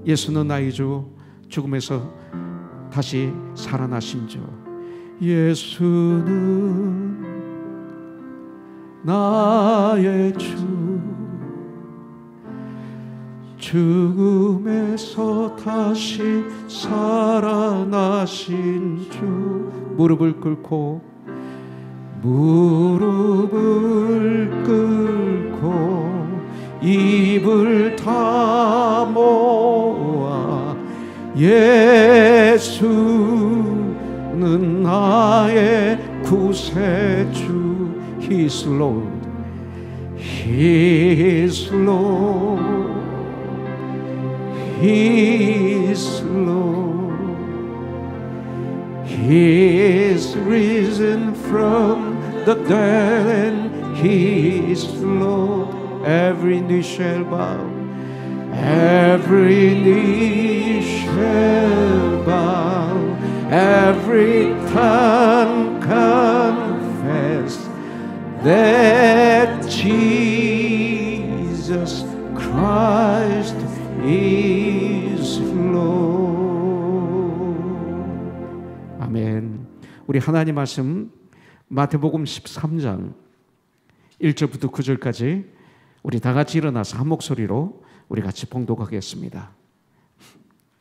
예수는 나의 주, 죽음에서 다시 살아나신 주. 예수는 나의 주, 죽음에서 다시 살아나신 주. 무릎을 꿇고 입을 다 모아 예수는 나의 구세주. He is Lord, He is Lord, He is Lord. He is risen from the dead and He is Lord. Every knee shall bow, every knee shall bow, every tongue confess that Jesus Christ is Lord. 아멘. 우리 하나님 말씀 마태복음 13장 1절부터 9절까지 우리 다 같이 일어나서 한 목소리로 우리 같이 봉독하겠습니다.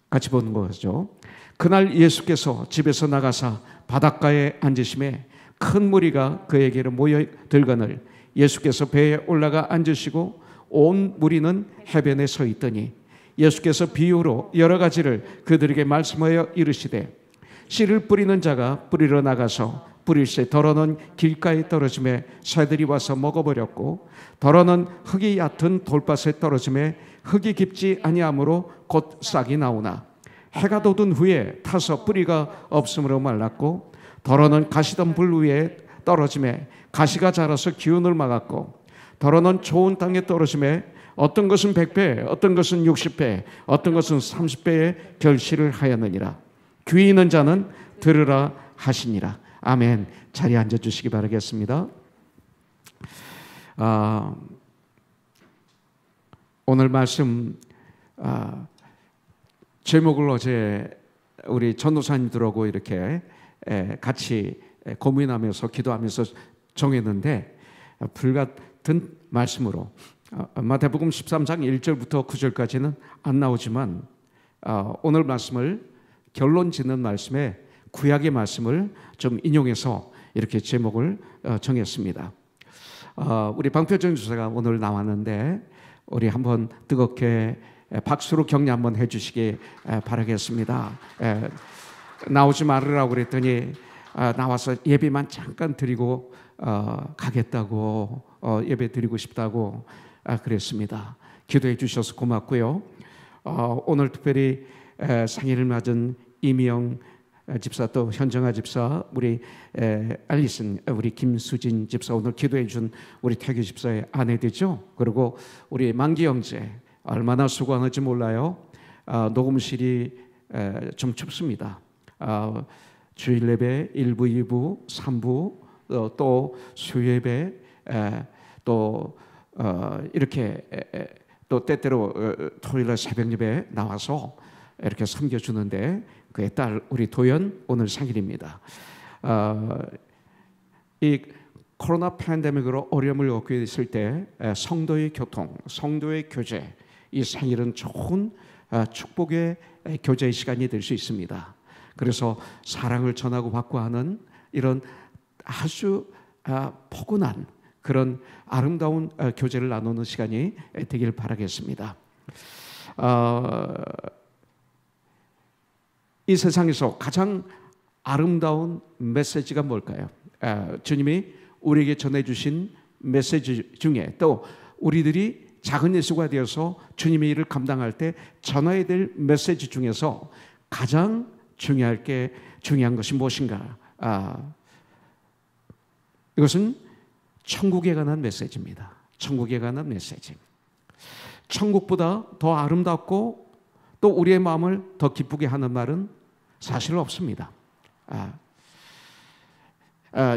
같이 보는 거죠. 그날 예수께서 집에서 나가사 바닷가에 앉으심에 큰 무리가 그에게로 모여들거늘 예수께서 배에 올라가 앉으시고 온 무리는 해변에 서 있더니 예수께서 비유로 여러 가지를 그들에게 말씀하여 이르시되 씨를 뿌리는 자가 뿌리러 나가서 뿌릴새 더러는 길가에 떨어짐에 새들이 와서 먹어버렸고 더러는 흙이 얕은 돌밭에 떨어짐에 흙이 깊지 아니하므로 곧 싹이 나오나 해가 돋은 후에 타서 뿌리가 없으므로 말랐고 더러는 가시던 불 위에 떨어짐에 가시가 자라서 기운을 막았고 더러는 좋은 땅에 떨어짐에 어떤 것은 100배 어떤 것은 60배 어떤 것은 30배의 결실을 하였느니라. 귀 있는 자는 들으라 하시니라. 아멘. 자리에 앉아주시기 바라겠습니다. 오늘 말씀 제목을 어제 우리 전도사님들하고 이렇게 같이 고민하면서 기도하면서 정했는데 불같은 말씀으로 마태복음 13장 1절부터 9절까지는 안 나오지만 오늘 말씀을 결론 짓는 말씀에 구약의 말씀을 좀 인용해서 이렇게 제목을 정했습니다. 우리 방표정 주사가 오늘 나왔는데 우리 한번 뜨겁게 박수로 격려 한번 해주시기 바라겠습니다. 나오지 말으라고 그랬더니 나와서 예배만 잠깐 드리고 가겠다고 예배 드리고 싶다고 그랬습니다. 기도해 주셔서 고맙고요. 오늘 특별히 생일을 맞은 이미영 집사 또 현정아 집사 우리 알리슨 우리 김수진 집사 오늘 기도해 준 우리 태규 집사의 아내되죠. 그리고 우리 만기 형제 얼마나 수고하는지 몰라요. 녹음실이 좀 춥습니다. 주일 예배 1부, 2부, 3부 또 수예배 또 이렇게 또 때때로 토요일날 새벽 예배 나와서 이렇게 섬겨주는데 그의 딸 우리 도연 오늘 생일입니다. 이 코로나 팬데믹으로 어려움을 겪게 됐을 때 성도의 교통, 성도의 교제 이 생일은 좋은 축복의 교제의 시간이 될 수 있습니다. 그래서 사랑을 전하고 받고 하는 이런 아주 포근한 그런 아름다운 교제를 나누는 시간이 되길 바라겠습니다. 이 세상에서 가장 아름다운 메시지가 뭘까요? 주님이 우리에게 전해주신 메시지 중에 또 우리들이 작은 예수가 되어서 주님의 일을 감당할 때 전해야 될 메시지 중에서 가장 중요한 것이 무엇인가? 이것은 천국에 관한 메시지입니다. 천국에 관한 메시지. 천국보다 더 아름답고 또 우리의 마음을 더 기쁘게 하는 말은 사실 없습니다.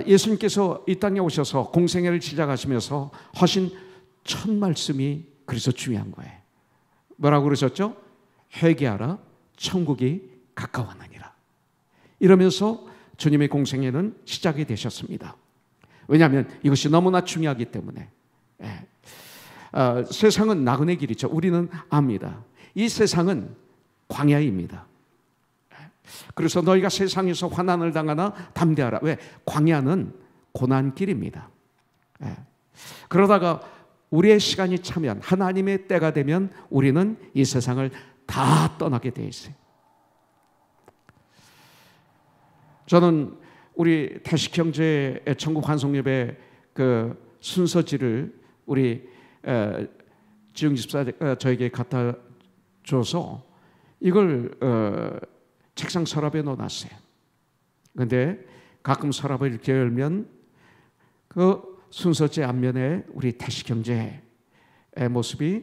예수님께서 이 땅에 오셔서 공생애를 시작하시면서 하신 첫 말씀이 그래서 중요한 거예요. 뭐라고 그러셨죠? 회개하라 천국이 가까웠느니라. 이러면서 주님의 공생애는 시작이 되셨습니다. 왜냐하면 이것이 너무나 중요하기 때문에. 세상은 나그네 길이죠. 우리는 압니다. 이 세상은 광야입니다. 그래서 너희가 세상에서 환난을 당하나 담대하라. 왜? 광야는 고난길입니다. 그러다가 우리의 시간이 차면, 하나님의 때가 되면 우리는 이 세상을 다 떠나게 돼 있어요. 저는 우리 태식형제의 천국 환송예배 그 순서지를 우리 지영 집사가 저에게 갖다 줘서 이걸 책상 서랍에 넣어놨어요. 그런데 가끔 서랍을 이렇게 열면 그 순서지 앞면에 우리 태식형제의 모습이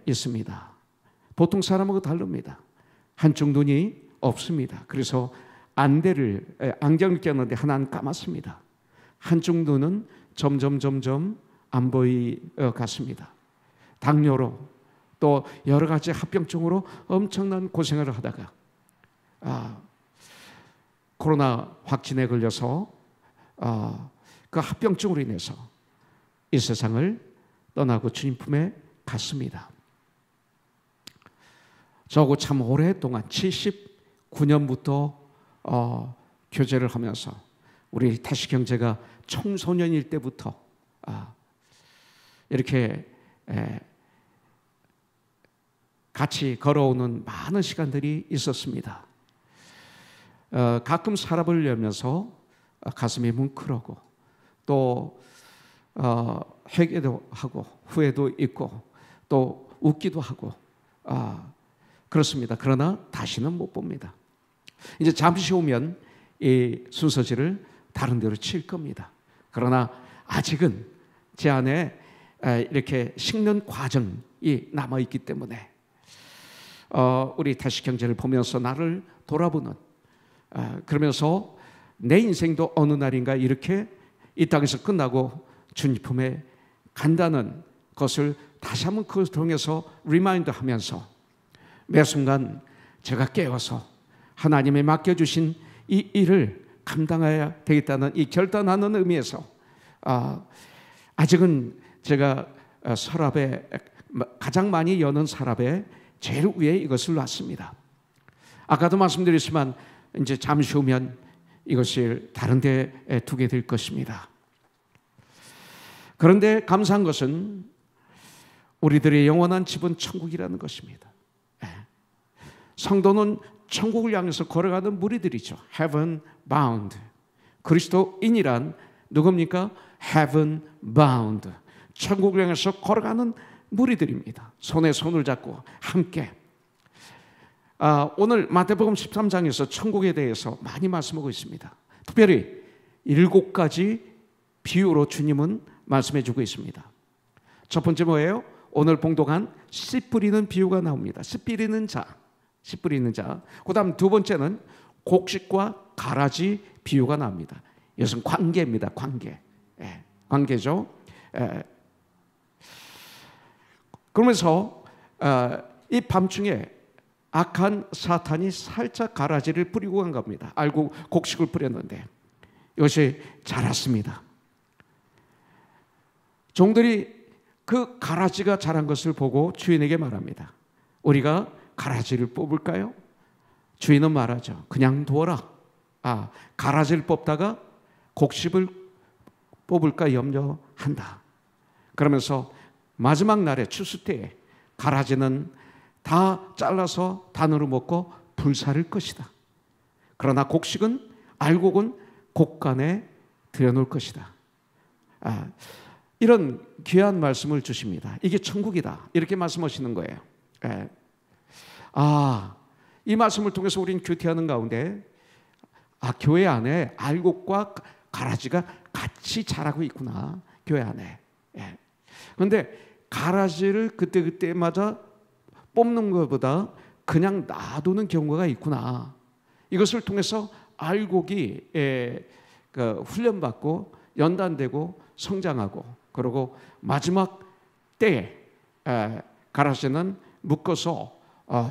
있습니다. 보통 사람하고 다릅니다. 한쪽 눈이 없습니다. 그래서 안경을 꼈는데 하나는 감았습니다. 한쪽 눈은 점점 안 보이갔습니다. 당뇨로 또 여러 가지 합병증으로 엄청난 고생을 하다가 코로나 확진에 걸려서 그 합병증으로 인해서 이 세상을 떠나고 주님 품에 갔습니다. 저하고 참 오랫동안 79년부터 교제를 하면서 우리 태식 형제가 청소년일 때부터 이렇게 같이 걸어오는 많은 시간들이 있었습니다. 가끔 서랍을 열면서 가슴이 뭉클하고 또 회개도 하고 후회도 있고 또 웃기도 하고 그렇습니다. 그러나 다시는 못 봅니다. 이제 잠시 후면 이 순서지를 다른 데로 칠 겁니다. 그러나 아직은 제 안에 이렇게 식는 과정이 남아있기 때문에 우리 태식 형제를 보면서 나를 돌아보는 그러면서 내 인생도 어느 날인가 이렇게 이 땅에서 끝나고 주님 품에 간다는 것을 다시 한번 그것을 통해서 리마인드 하면서 매 순간 제가 깨어서 하나님의 맡겨주신 이 일을 감당해야 되겠다는 이 결단하는 의미에서 아직은 제가 서랍에 가장 많이 여는 서랍에 제일 위에 이것을 놨습니다. 아까도 말씀드렸지만 이제 잠시 후면 이것을 다른 데에 두게 될 것입니다. 그런데 감사한 것은 우리들의 영원한 집은 천국이라는 것입니다. 성도는 천국을 향해서 걸어가는 무리들이죠. Heaven bound. 그리스도인이란 누굽니까? Heaven bound. 천국을 향해서 걸어가는 무리들입니다. 손에 손을 잡고 함께. 오늘 마태복음 13장에서 천국에 대해서 많이 말씀하고 있습니다. 특별히 7가지 비유로 주님은 말씀해 주고 있습니다. 첫 번째 뭐예요? 오늘 봉독한 씨 뿌리는 비유가 나옵니다. 씨 뿌리는 자. 그 다음 두 번째는 곡식과 가라지 비유가 나옵니다. 이것은 관계입니다. 관계죠. 그러면서 이 밤중에 악한 사탄이 살짝 가라지를 뿌리고 간 겁니다. 알고 곡식을 뿌렸는데 이것이 자랐습니다. 종들이 그 가라지가 자란 것을 보고 주인에게 말합니다. 우리가 가라지를 뽑을까요? 주인은 말하죠. 그냥 두어라. 가라지를 뽑다가 곡식을 뽑을까 염려한다. 그러면서 마지막 날에 추수 때에 가라지는 다 잘라서 단으로 먹고 불사를 것이다. 그러나 곡식은 알곡은 곡간에 들여놓을 것이다. 이런 귀한 말씀을 주십니다. 이게 천국이다. 이렇게 말씀하시는 거예요. 이 말씀을 통해서 우리는 교태하는 가운데 교회 안에 알곡과 가라지가 같이 자라고 있구나. 교회 안에. 그런데 가라지를 그때마다 뽑는 것보다 그냥 놔두는 경우가 있구나. 이것을 통해서 알곡이 훈련받고 연단되고 성장하고 그리고 마지막 때에 가라지는 묶어서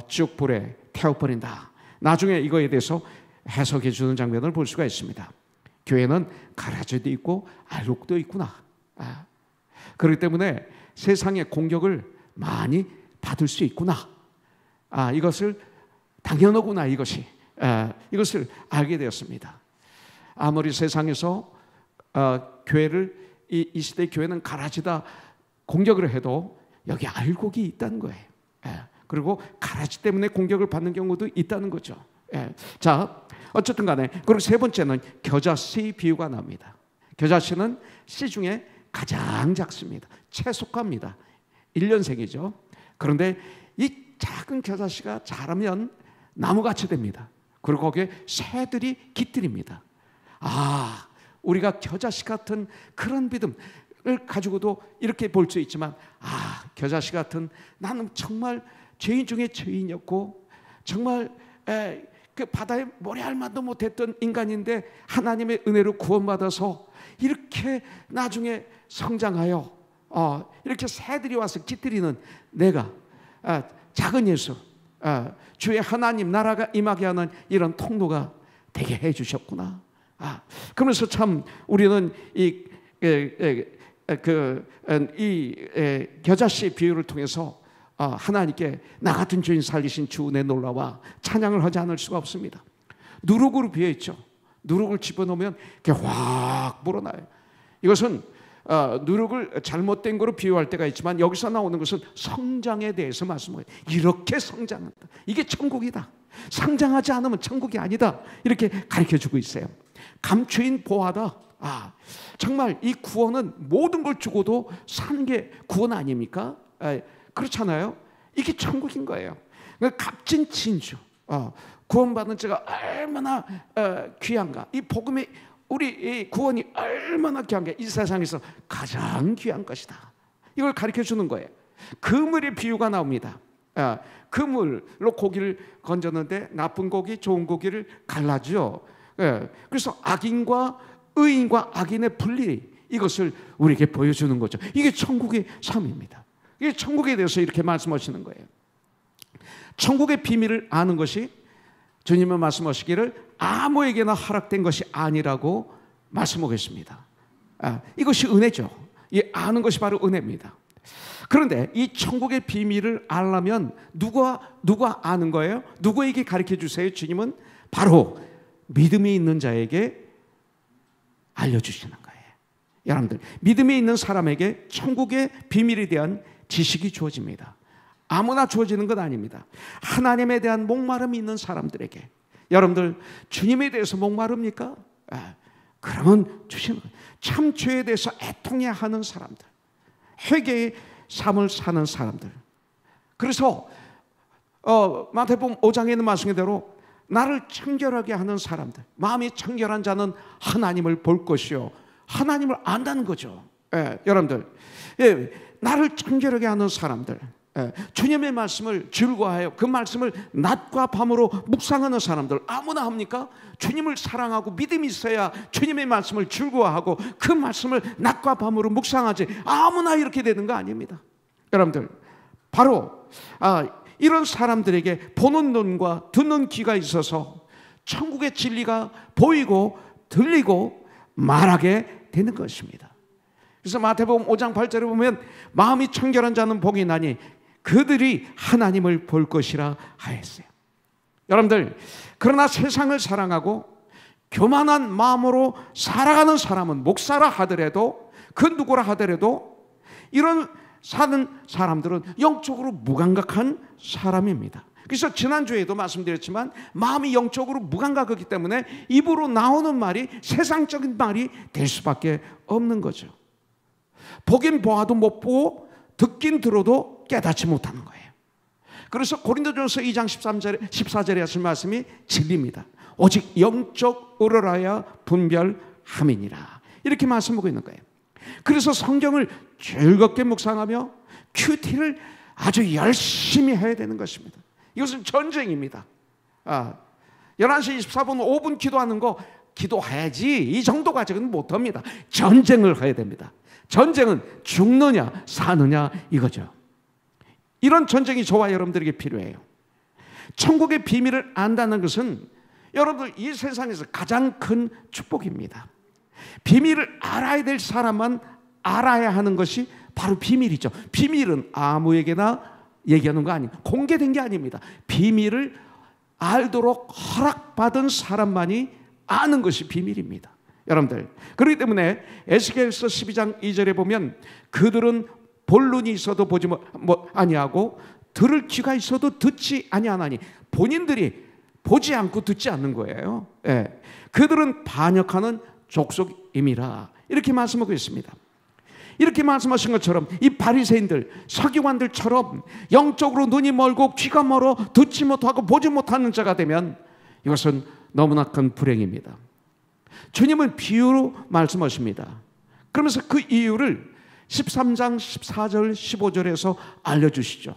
쭉 불에 태워버린다. 나중에 이거에 대해서 해석해 주는 장면을 볼 수가 있습니다. 교회는 가라지도 있고 알곡도 있구나. 그렇기 때문에 세상의 공격을 많이 받을 수 있구나. 이것을 당연하구나. 이것을 알게 되었습니다. 아무리 세상에서 교회를 이 시대 교회는 가라지다 공격을 해도 여기 알곡이 있다는 거예요. 그리고 가라지 때문에 공격을 받는 경우도 있다는 거죠. 자, 어쨌든 간에 그리고 세 번째는 겨자씨 비유가 나옵니다. 겨자씨는 씨 중에 가장 작습니다. 채속합니다. 1년생이죠. 그런데 이 작은 겨자씨가 자라면 나무같이 됩니다. 그리고 거기에 새들이 깃들입니다. 우리가 겨자씨 같은 그런 믿음을 가지고도 이렇게 볼 수 있지만 겨자씨 같은 나는 정말 죄인 중에 죄인이었고 정말 그 바다에 모래알만도 못했던 인간인데 하나님의 은혜로 구원받아서 이렇게 나중에 성장하여 이렇게 새들이 와서 깃들이는 내가 작은 예수 주의 하나님 나라가 임하게 하는 이런 통로가 되게 해주셨구나. 그러면서 참 우리는 이 겨자씨 비유를 통해서 하나님께 나 같은 죄인 살리신 주 은혜 놀라와 찬양을 하지 않을 수가 없습니다. 누룩으로 비유했죠. 누룩을 집어넣으면 그게 확 불어나요. 이것은 누룩을 잘못된 거로 비유할 때가 있지만 여기서 나오는 것은 성장에 대해서 말씀해요. 이렇게 성장한다. 이게 천국이다. 성장하지 않으면 천국이 아니다. 이렇게 가르쳐주고 있어요. 감추인 보화다. 정말 이 구원은 모든 걸 주고도 사는 게 구원 아닙니까? 그렇잖아요. 이게 천국인 거예요. 값진 진주, 구원받은 자가 얼마나 귀한가. 이 복음의 우리 이 구원이 얼마나 귀한가. 이 세상에서 가장 귀한 것이다. 이걸 가르쳐주는 거예요. 그물의 비유가 나옵니다. 그물로 고기를 건졌는데 나쁜 고기, 좋은 고기를 갈라죠. 그래서 악인과 의인과 악인의 분리, 이것을 우리에게 보여주는 거죠. 이게 천국의 삶입니다. 이게 천국에 대해서 이렇게 말씀하시는 거예요. 천국의 비밀을 아는 것이 주님은 말씀하시기를 아무에게나 허락된 것이 아니라고 말씀하고 계십니다. 이것이 은혜죠. 이 아는 것이 바로 은혜입니다. 그런데 이 천국의 비밀을 알려면 누가 아는 거예요? 누구에게 가르쳐 주세요? 주님은 바로 믿음이 있는 자에게 알려주시는 거예요. 여러분들, 믿음이 있는 사람에게 천국의 비밀에 대한 지식이 주어집니다. 아무나 주어지는 건 아닙니다. 하나님에 대한 목마름이 있는 사람들에게. 여러분들, 주님에 대해서 목마릅니까? 그러면 주시는 거예요. 참 죄에 대해서 애통해 하는 사람들, 회개의 삶을 사는 사람들. 그래서 마태복음 5장에 있는 말씀대로 나를 청결하게 하는 사람들, 마음이 청결한 자는 하나님을 볼 것이요, 하나님을 안다는 거죠. 여러분들, 나를 청결하게 하는 사람들, 주님의 말씀을 즐거워하여 그 말씀을 낮과 밤으로 묵상하는 사람들, 아무나 합니까? 주님을 사랑하고 믿음이 있어야 주님의 말씀을 즐거워하고 그 말씀을 낮과 밤으로 묵상하지 아무나 이렇게 되는 거 아닙니다. 여러분들, 바로 이런 사람들에게 보는 눈과 듣는 귀가 있어서 천국의 진리가 보이고 들리고 말하게 되는 것입니다. 그래서 마태복음 5장 8절에 보면 마음이 청결한 자는 복이 나니 그들이 하나님을 볼 것이라 하였어요. 여러분들, 그러나 세상을 사랑하고 교만한 마음으로 살아가는 사람은 목사라 하더라도 그 누구라 하더라도 이런 사는 사람들은 영적으로 무감각한 사람입니다. 그래서 지난주에도 말씀드렸지만 마음이 영적으로 무감각하기 때문에 입으로 나오는 말이 세상적인 말이 될 수밖에 없는 거죠. 보긴 보아도 못 보고 듣긴 들어도 깨닫지 못하는 거예요. 그래서 고린도전서 2장 14절에 하신 말씀이 진리입니다. 오직 영적으로 하여 분별함이니라. 이렇게 말씀하고 있는 거예요. 그래서 성경을 즐겁게 묵상하며 큐티를 아주 열심히 해야 되는 것입니다. 이것은 전쟁입니다. 11시 24분 5분 기도하는 거 기도해야지 이 정도 가지고는 못합니다. 전쟁을 해야 됩니다. 전쟁은 죽느냐 사느냐 이거죠. 이런 전쟁이 저와 여러분들에게 필요해요. 천국의 비밀을 안다는 것은 여러분들 이 세상에서 가장 큰 축복입니다. 비밀을 알아야 될 사람만 알아야 하는 것이 바로 비밀이죠. 비밀은 아무에게나 얘기하는 거 아니에요. 공개된 게 아닙니다. 비밀을 알도록 허락받은 사람만이 아는 것이 비밀입니다. 여러분들, 그렇기 때문에 에스겔서 12장 2절에 보면 그들은 볼 눈이 있어도 보지 아니하고 들을 귀가 있어도 듣지 아니하나니, 본인들이 보지 않고 듣지 않는 거예요. 예. 그들은 반역하는 족속임이라, 이렇게 말씀하고 있습니다. 이렇게 말씀하신 것처럼 이 바리새인들, 서기관들처럼 영적으로 눈이 멀고 귀가 멀어 듣지 못하고 보지 못하는 자가 되면 이것은 너무나 큰 불행입니다. 주님은 비유로 말씀하십니다. 그러면서 그 이유를 13장 14절 15절에서 알려주시죠.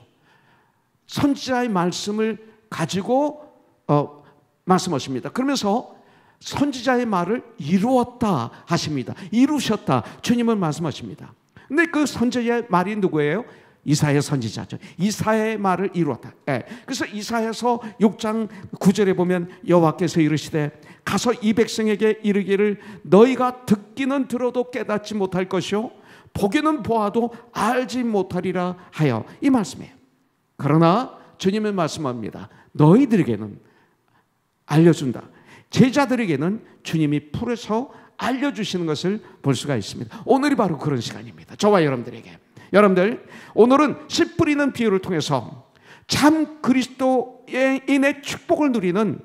선지자의 말씀을 가지고 말씀하십니다. 그러면서 선지자의 말을 이루었다 하십니다. 이루셨다, 주님은 말씀하십니다. 근데 그 선지자의 말이 누구예요? 이사야 선지자죠. 이사야의 말을 이루었다. 네. 그래서 이사야서 6장 9절에 보면 여호와께서 이르시되 가서 이 백성에게 이르기를 너희가 듣기는 들어도 깨닫지 못할 것이요 보기는 보아도 알지 못하리라 하여, 이 말씀이에요. 그러나 주님은 말씀합니다. 너희들에게는 알려준다. 제자들에게는 주님이 풀어서 알려주시는 것을 볼 수가 있습니다. 오늘이 바로 그런 시간입니다. 저와 여러분들에게. 여러분들, 오늘은 씨 뿌리는 비유를 통해서 참 그리스도인의 축복을 누리는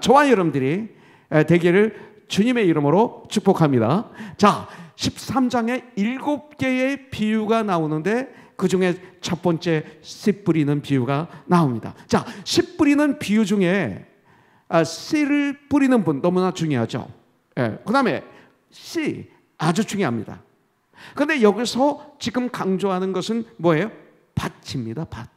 저와 여러분들이 되기를 주님의 이름으로 축복합니다. 자, 13장에 7개의 비유가 나오는데 그 중에 첫 번째 씨 뿌리는 비유가 나옵니다. 자, 씨 뿌리는 비유 중에 씨를 뿌리는 분 너무나 중요하죠. 그 다음에 씨 아주 중요합니다. 그런데 여기서 지금 강조하는 것은 뭐예요? 밭입니다. 밭.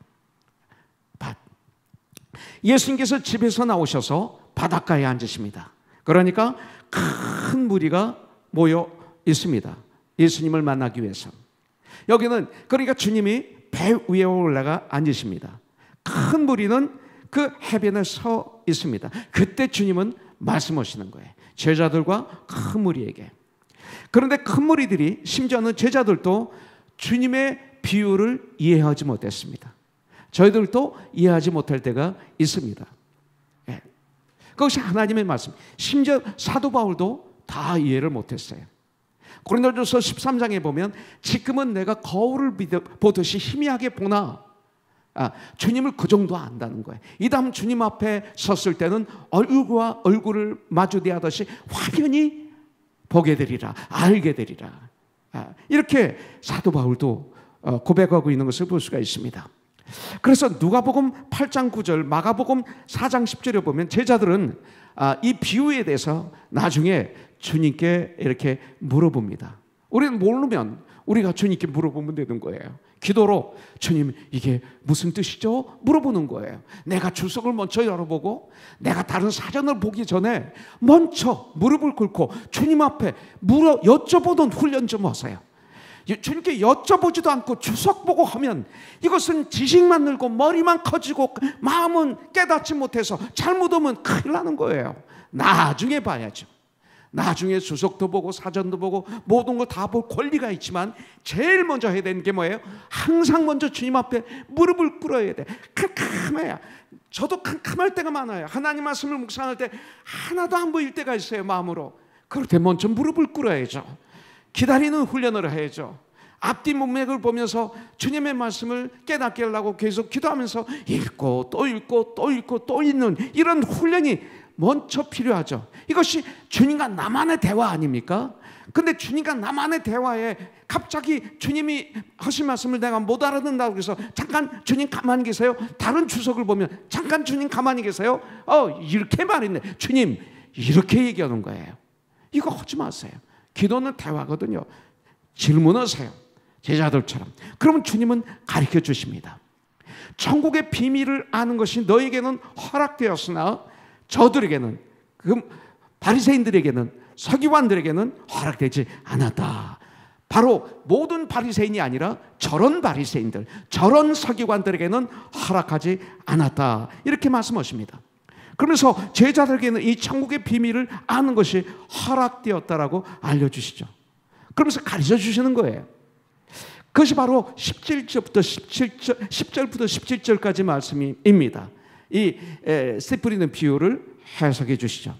예수님께서 집에서 나오셔서 바닷가에 앉으십니다. 그러니까 큰 무리가 모여 있습니다. 예수님을 만나기 위해서. 여기는 그러니까 주님이 배 위에 올라가 앉으십니다. 큰 무리는 그 해변에 서 있습니다. 그때 주님은 말씀하시는 거예요. 제자들과 큰 무리에게. 그런데 큰 무리들이, 심지어는 제자들도 주님의 비유를 이해하지 못했습니다. 저희들도 이해하지 못할 때가 있습니다. 예. 그것이 하나님의 말씀. 심지어 사도 바울도 다 이해를 못했어요. 고린도전서 13장에 보면 지금은 내가 거울을 보듯이 희미하게 보나 주님을 그 정도 안다는 거예요. 이 다음 주님 앞에 섰을 때는 얼굴과 얼굴을 마주대하듯이 확연히 보게 되리라, 알게 되리라. 이렇게 사도 바울도 고백하고 있는 것을 볼 수가 있습니다. 그래서 누가복음 8장 9절, 마가복음 4장 10절에 보면 제자들은 이 비유에 대해서 나중에 주님께 이렇게 물어봅니다. 우리는 모르면 우리가 주님께 물어보면 되는 거예요. 기도로 주님 이게 무슨 뜻이죠? 물어보는 거예요. 내가 주석을 먼저 열어보고 내가 다른 사전을 보기 전에 먼저 무릎을 꿇고 주님 앞에 여쭤보던 훈련 좀 하세요. 주님께 여쭤보지도 않고 주석 보고 하면 이것은 지식만 늘고 머리만 커지고 마음은 깨닫지 못해서 잘못하면 큰일 나는 거예요. 나중에 봐야죠. 나중에 주석도 보고 사전도 보고 모든 걸 다 볼 권리가 있지만 제일 먼저 해야 되는 게 뭐예요? 항상 먼저 주님 앞에 무릎을 꿇어야 돼. 캄캄해야. 저도 캄캄할 때가 많아요. 하나님 말씀을 묵상할 때 하나도 안 보일 때가 있어요, 마음으로. 그럴 때 먼저 무릎을 꿇어야죠. 기다리는 훈련을 해야죠. 앞뒤 문맥을 보면서 주님의 말씀을 깨닫게 하려고 계속 기도하면서 읽고 또 읽고 또 읽고 또 읽는 이런 훈련이 먼저 필요하죠. 이것이 주님과 나만의 대화 아닙니까? 근데 주님과 나만의 대화에 갑자기 주님이 하신 말씀을 내가 못 알아듣는다고 해서 잠깐 주님 가만히 계세요. 다른 주석을 보면 잠깐 주님 가만히 계세요. 이렇게 말했네. 주님 이렇게 얘기하는 거예요. 이거 하지 마세요. 기도는 대화거든요. 질문하세요. 제자들처럼. 그러면 주님은 가르쳐 주십니다. 천국의 비밀을 아는 것이 너에게는 허락되었으나 저들에게는, 그 바리새인들에게는, 서기관들에게는 허락되지 않았다. 바로 모든 바리새인이 아니라 저런 바리새인들, 저런 서기관들에게는 허락하지 않았다, 이렇게 말씀하십니다. 그러면서 제자들에게는 이 천국의 비밀을 아는 것이 허락되었다라고 알려주시죠. 그러면서 가르쳐 주시는 거예요. 그것이 바로 17절부터 17절까지 말씀입니다. 이 씨 뿌리는 비유를 해석해 주시죠.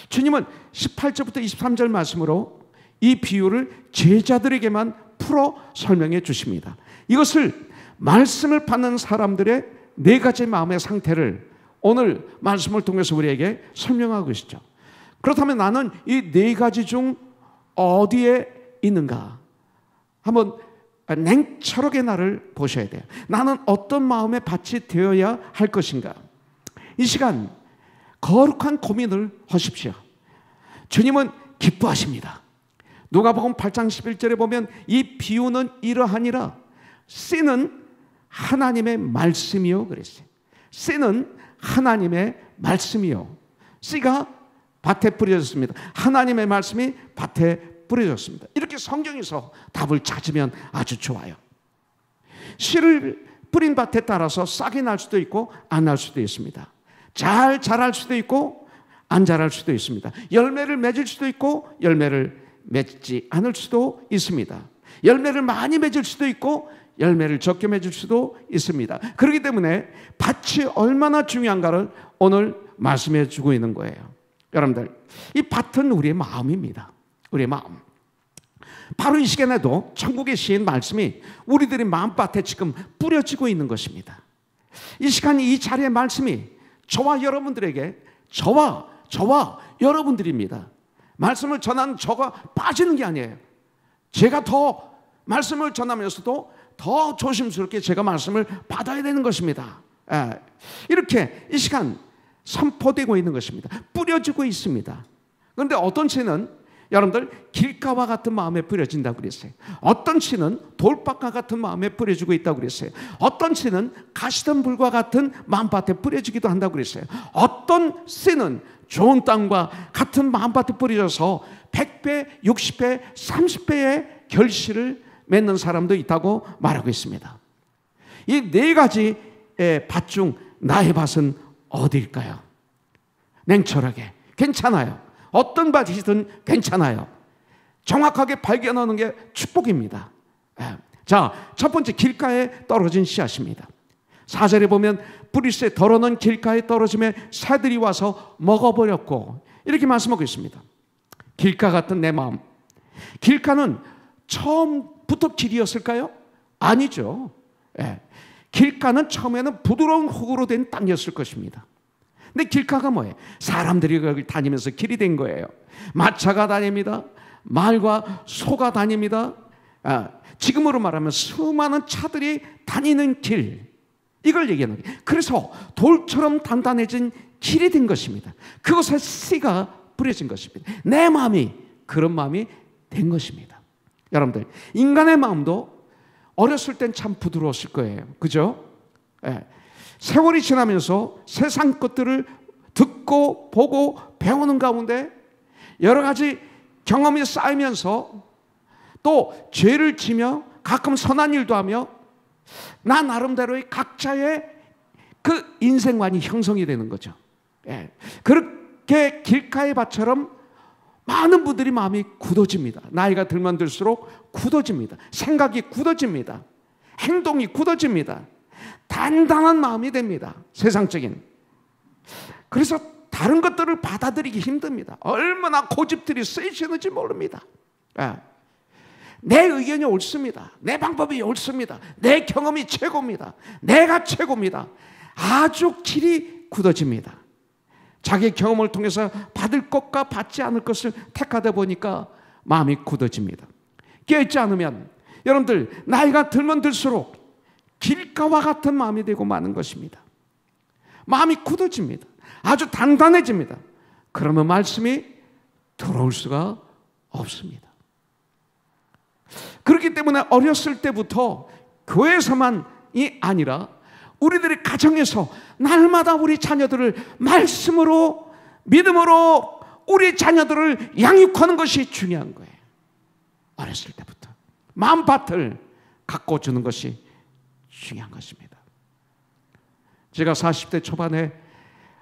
주님은 18절부터 23절 말씀으로 이 비유를 제자들에게만 풀어 설명해 주십니다. 이것을 말씀을 받는 사람들의 네 가지 마음의 상태를 오늘 말씀을 통해서 우리에게 설명하고 계시죠. 그렇다면 나는 이 네 가지 중 어디에 있는가? 한번 냉철하게 나를 보셔야 돼요. 나는 어떤 마음의 밭이 되어야 할 것인가? 이 시간 거룩한 고민을 하십시오. 주님은 기뻐하십니다. 누가복음 8장 11절에 보면 이 비유는 이러하니라. 씨는 하나님의 말씀이요 그랬어요. 씨는 하나님의 말씀이요. 씨가 밭에 뿌려졌습니다. 하나님의 말씀이 밭에 뿌려졌습니다. 이렇게 성경에서 답을 찾으면 아주 좋아요. 씨를 뿌린 밭에 따라서 싹이 날 수도 있고 안 날 수도 있습니다. 잘 자랄 수도 있고 안 자랄 수도 있습니다. 열매를 맺을 수도 있고 열매를 맺지 않을 수도 있습니다. 열매를 많이 맺을 수도 있고 열매를 적게 맺을 수도 있습니다. 그렇기 때문에 밭이 얼마나 중요한가를 오늘 말씀해 주고 있는 거예요. 여러분들, 이 밭은 우리의 마음입니다. 우리의 마음. 바로 이 시간에도 천국의 시인 말씀이 우리들의 마음밭에 지금 뿌려지고 있는 것입니다. 이 시간 이 자리의 말씀이 저와 여러분들에게, 저와 여러분들입니다. 말씀을 전하는 저가 빠지는 게 아니에요. 제가 더 말씀을 전하면서도 더 조심스럽게 제가 말씀을 받아야 되는 것입니다. 이렇게 이 시간 선포되고 있는 것입니다. 뿌려지고 있습니다. 그런데 어떤 씨는 여러분들 길가와 같은 마음에 뿌려진다고 그랬어요. 어떤 씨는 돌밭과 같은 마음에 뿌려지고 있다고 그랬어요. 어떤 씨는 가시던 불과 같은 마음밭에 뿌려지기도 한다고 그랬어요. 어떤 씨는 좋은 땅과 같은 마음밭에 뿌려져서 100배, 60배, 30배의 결실을 맺는 사람도 있다고 말하고 있습니다. 이 네 가지의 밭 중 나의 밭은 어디일까요? 냉철하게 괜찮아요. 어떤 밭이든 괜찮아요. 정확하게 발견하는 게 축복입니다. 자, 첫 번째 길가에 떨어진 씨앗입니다. 4절에 보면 뿌리새 덜어놓은 길가에 떨어짐에 새들이 와서 먹어버렸고, 이렇게 말씀하고 있습니다. 길가 같은 내 마음. 길가는 처음부터 길이었을까요? 아니죠. 길가는 처음에는 부드러운 흙으로 된 땅이었을 것입니다. 근데 길가가 뭐예요? 사람들이 거기 다니면서 길이 된 거예요. 마차가 다닙니다. 말과 소가 다닙니다. 지금으로 말하면 수많은 차들이 다니는 길, 이걸 얘기하는 거예요. 그래서 돌처럼 단단해진 길이 된 것입니다. 그곳에 씨가 뿌려진 것입니다. 내 마음이 그런 마음이 된 것입니다. 여러분들, 인간의 마음도 어렸을 땐 참 부드러웠을 거예요. 그죠? 세월이 지나면서 세상 것들을 듣고 보고 배우는 가운데 여러 가지 경험이 쌓이면서 또 죄를 지며 가끔 선한 일도 하며 나 나름대로의 각자의 그 인생관이 형성이 되는 거죠. 그렇게 길가의 밭처럼 많은 분들이 마음이 굳어집니다. 나이가 들면 들수록 굳어집니다. 생각이 굳어집니다. 행동이 굳어집니다. 단단한 마음이 됩니다. 세상적인. 그래서 다른 것들을 받아들이기 힘듭니다. 얼마나 고집들이 세지는지 모릅니다. 내 의견이 옳습니다. 내 방법이 옳습니다. 내 경험이 최고입니다. 내가 최고입니다. 아주 길이 굳어집니다. 자기 경험을 통해서 받을 것과 받지 않을 것을 택하다 보니까 마음이 굳어집니다. 깨어있지 않으면 여러분들 나이가 들면 들수록 길가와 같은 마음이 되고 마는 것입니다. 마음이 굳어집니다. 아주 단단해집니다. 그러면 말씀이 들어올 수가 없습니다. 그렇기 때문에 어렸을 때부터 교회에서만이 아니라 우리들의 가정에서 날마다 우리 자녀들을 말씀으로, 믿음으로 우리 자녀들을 양육하는 것이 중요한 거예요. 어렸을 때부터. 마음밭을 가꿔주는 것이 중요한 것입니다. 제가 40대 초반에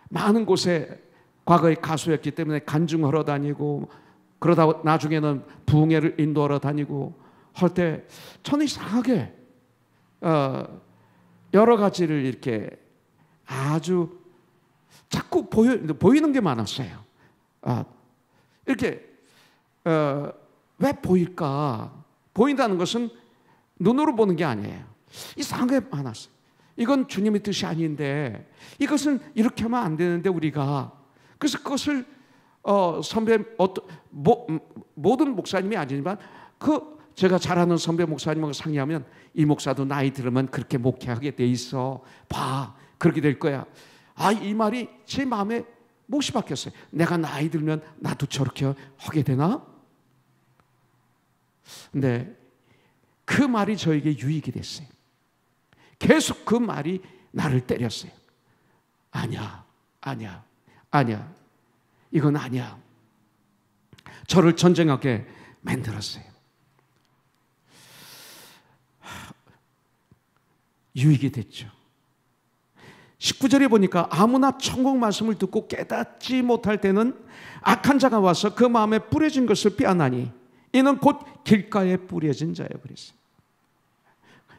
많은 곳에 과거에 가수였기 때문에 간증하러 다니고, 그러다 나중에는 부흥회를 인도하러 다니고 할 때 저는 이상하게 여러 가지를 이렇게 아주 자꾸 보이는 게 많았어요. 이렇게 왜 보일까? 보인다는 것은 눈으로 보는 게 아니에요. 이상하게 많았어요. 이건 주님의 뜻이 아닌데, 이것은 이렇게 하면 안 되는데 우리가. 그래서 그것을 모든 목사님이 아니지만 제가 잘 아는 선배 목사님하고 상의하면, 이 목사도 나이 들으면 그렇게 목회하게 돼 있어. 봐, 그렇게 될 거야. 이 말이 제 마음에 못이 박혔어요. 내가 나이 들면 나도 저렇게 하게 되나? 근데 그 말이 저에게 유익이 됐어요. 계속 그 말이 나를 때렸어요. 아니야. 이건 아니야. 저를 전쟁하게 만들었어요. 유익이 됐죠. 19절에 보니까 아무나 천국 말씀을 듣고 깨닫지 못할 때는 악한 자가 와서 그 마음에 뿌려진 것을 빼앗나니 이는 곧 길가에 뿌려진 자예요. 그랬어요.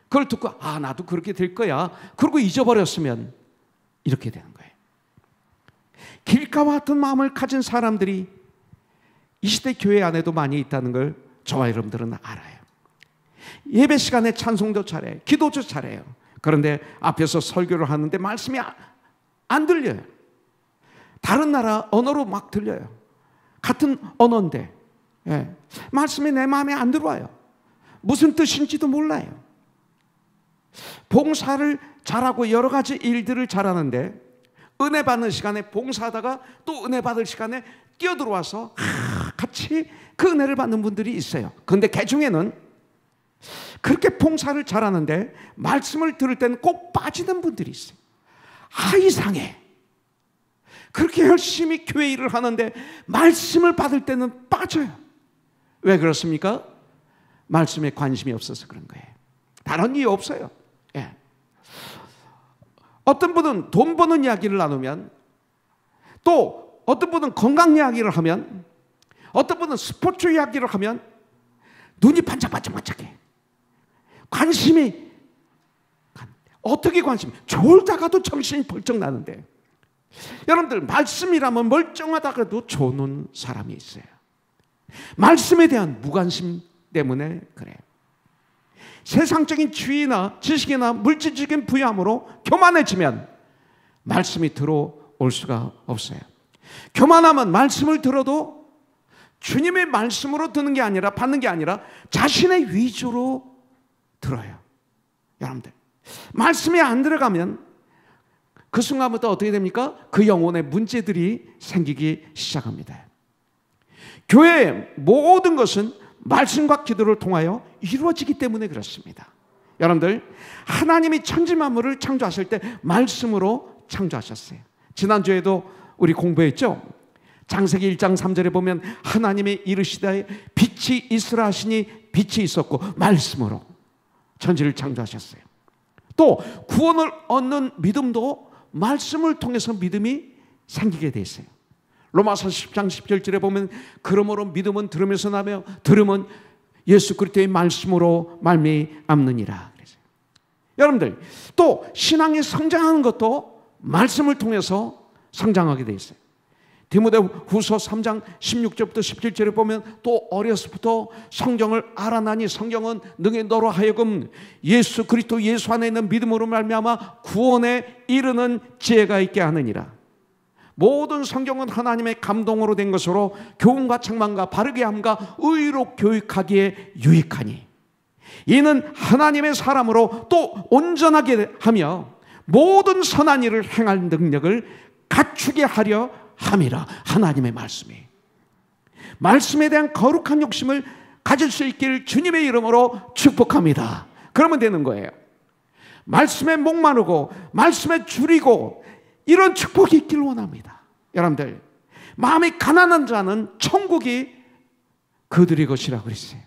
그걸 듣고 나도 그렇게 될 거야, 그러고 잊어버렸으면 이렇게 되는 거예요. 길가와 같은 마음을 가진 사람들이 이 시대 교회 안에도 많이 있다는 걸 저와 여러분들은 알아요. 예배 시간에 찬송도 잘해요. 기도도 잘해요. 그런데 앞에서 설교를 하는데 말씀이 안 들려요. 다른 나라 언어로 막 들려요. 같은 언어인데 말씀이 내 마음에 안 들어와요. 무슨 뜻인지도 몰라요. 봉사를 잘하고 여러 가지 일들을 잘하는데 은혜 받는 시간에 봉사하다가 또 은혜 받을 시간에 뛰어들어와서 같이 그 은혜를 받는 분들이 있어요. 그런데 그 중에는 그렇게 봉사를 잘하는데 말씀을 들을 때는 꼭 빠지는 분들이 있어요. 이상해. 그렇게 열심히 교회 일을 하는데 말씀을 받을 때는 빠져요. 왜 그렇습니까? 말씀에 관심이 없어서 그런 거예요. 다른 이유 없어요. 어떤 분은 돈 버는 이야기를 나누면, 또 어떤 분은 건강 이야기를 하면, 어떤 분은 스포츠 이야기를 하면 눈이 반짝반짝반짝해. 관심이, 어떻게 관심? 졸다가도 정신이 벌쩍 나는데, 여러분들 말씀이라면 멀쩡하다가도 조는 사람이 있어요. 말씀에 대한 무관심 때문에 그래요. 세상적인 지위나 지식이나 물질적인 부여함으로 교만해지면 말씀이 들어올 수가 없어요. 교만하면 말씀을 들어도 주님의 말씀으로 듣는 게 아니라, 받는 게 아니라 자신의 위주로 들어요. 여러분들, 말씀이 안 들어가면 그 순간부터 어떻게 됩니까? 그 영혼에 문제들이 생기기 시작합니다. 교회의 모든 것은 말씀과 기도를 통하여 이루어지기 때문에 그렇습니다. 여러분들, 하나님이 천지 만물을 창조하실 때 말씀으로 창조하셨어요. 지난주에도 우리 공부했죠? 창세기 1장 3절에 보면 하나님이 이르시되 빛이 있으라 하시니 빛이 있었고 말씀으로 천지를 창조하셨어요. 또 구원을 얻는 믿음도 말씀을 통해서 믿음이 생기게 돼 있어요. 로마서 10장 17절에 보면 그러므로 믿음은 들으면서 나며 들음은 예수 그리스도의 말씀으로 말미암느니라 그랬어요. 여러분들, 또 신앙이 성장하는 것도 말씀을 통해서 성장하게 돼 있어요. 디모데후서 3장 16절부터 17절에 보면 또 어려서부터 성경을 알아나니 성경은 능히 너로 하여금 예수 그리스도 예수 안에 있는 믿음으로 말미암아 구원에 이르는 지혜가 있게 하느니라. 모든 성경은 하나님의 감동으로 된 것으로 교훈과 책망과 바르게 함과 의로 교육하기에 유익하니 이는 하나님의 사람으로 또 온전하게 하며 모든 선한 일을 행할 능력을 갖추게 하려 함이라. 하나님의 말씀에 대한 거룩한 욕심을 가질 수 있기를 주님의 이름으로 축복합니다. 그러면 되는 거예요. 말씀에 목마르고 말씀에 줄이고 이런 축복이 있기를 원합니다. 여러분들, 마음이 가난한 자는 천국이 그들의 것이라고 그랬어요.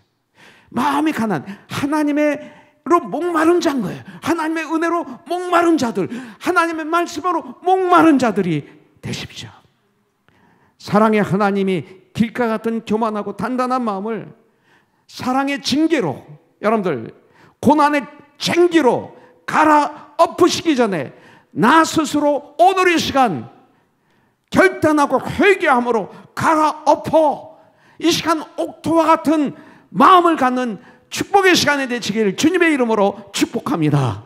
마음이 가난, 하나님의로 목마른 자인 거예요. 하나님의 은혜로 목마른 자들, 하나님의 말씀으로 목마른 자들이 되십시오. 사랑의 하나님이 길가 같은 교만하고 단단한 마음을 사랑의 징계로, 여러분들 고난의 쟁기로 갈아엎으시기 전에 나 스스로 오늘 이 시간 결단하고 회개함으로 갈아엎어 이 시간 옥토와 같은 마음을 갖는 축복의 시간이 되시기를 주님의 이름으로 축복합니다.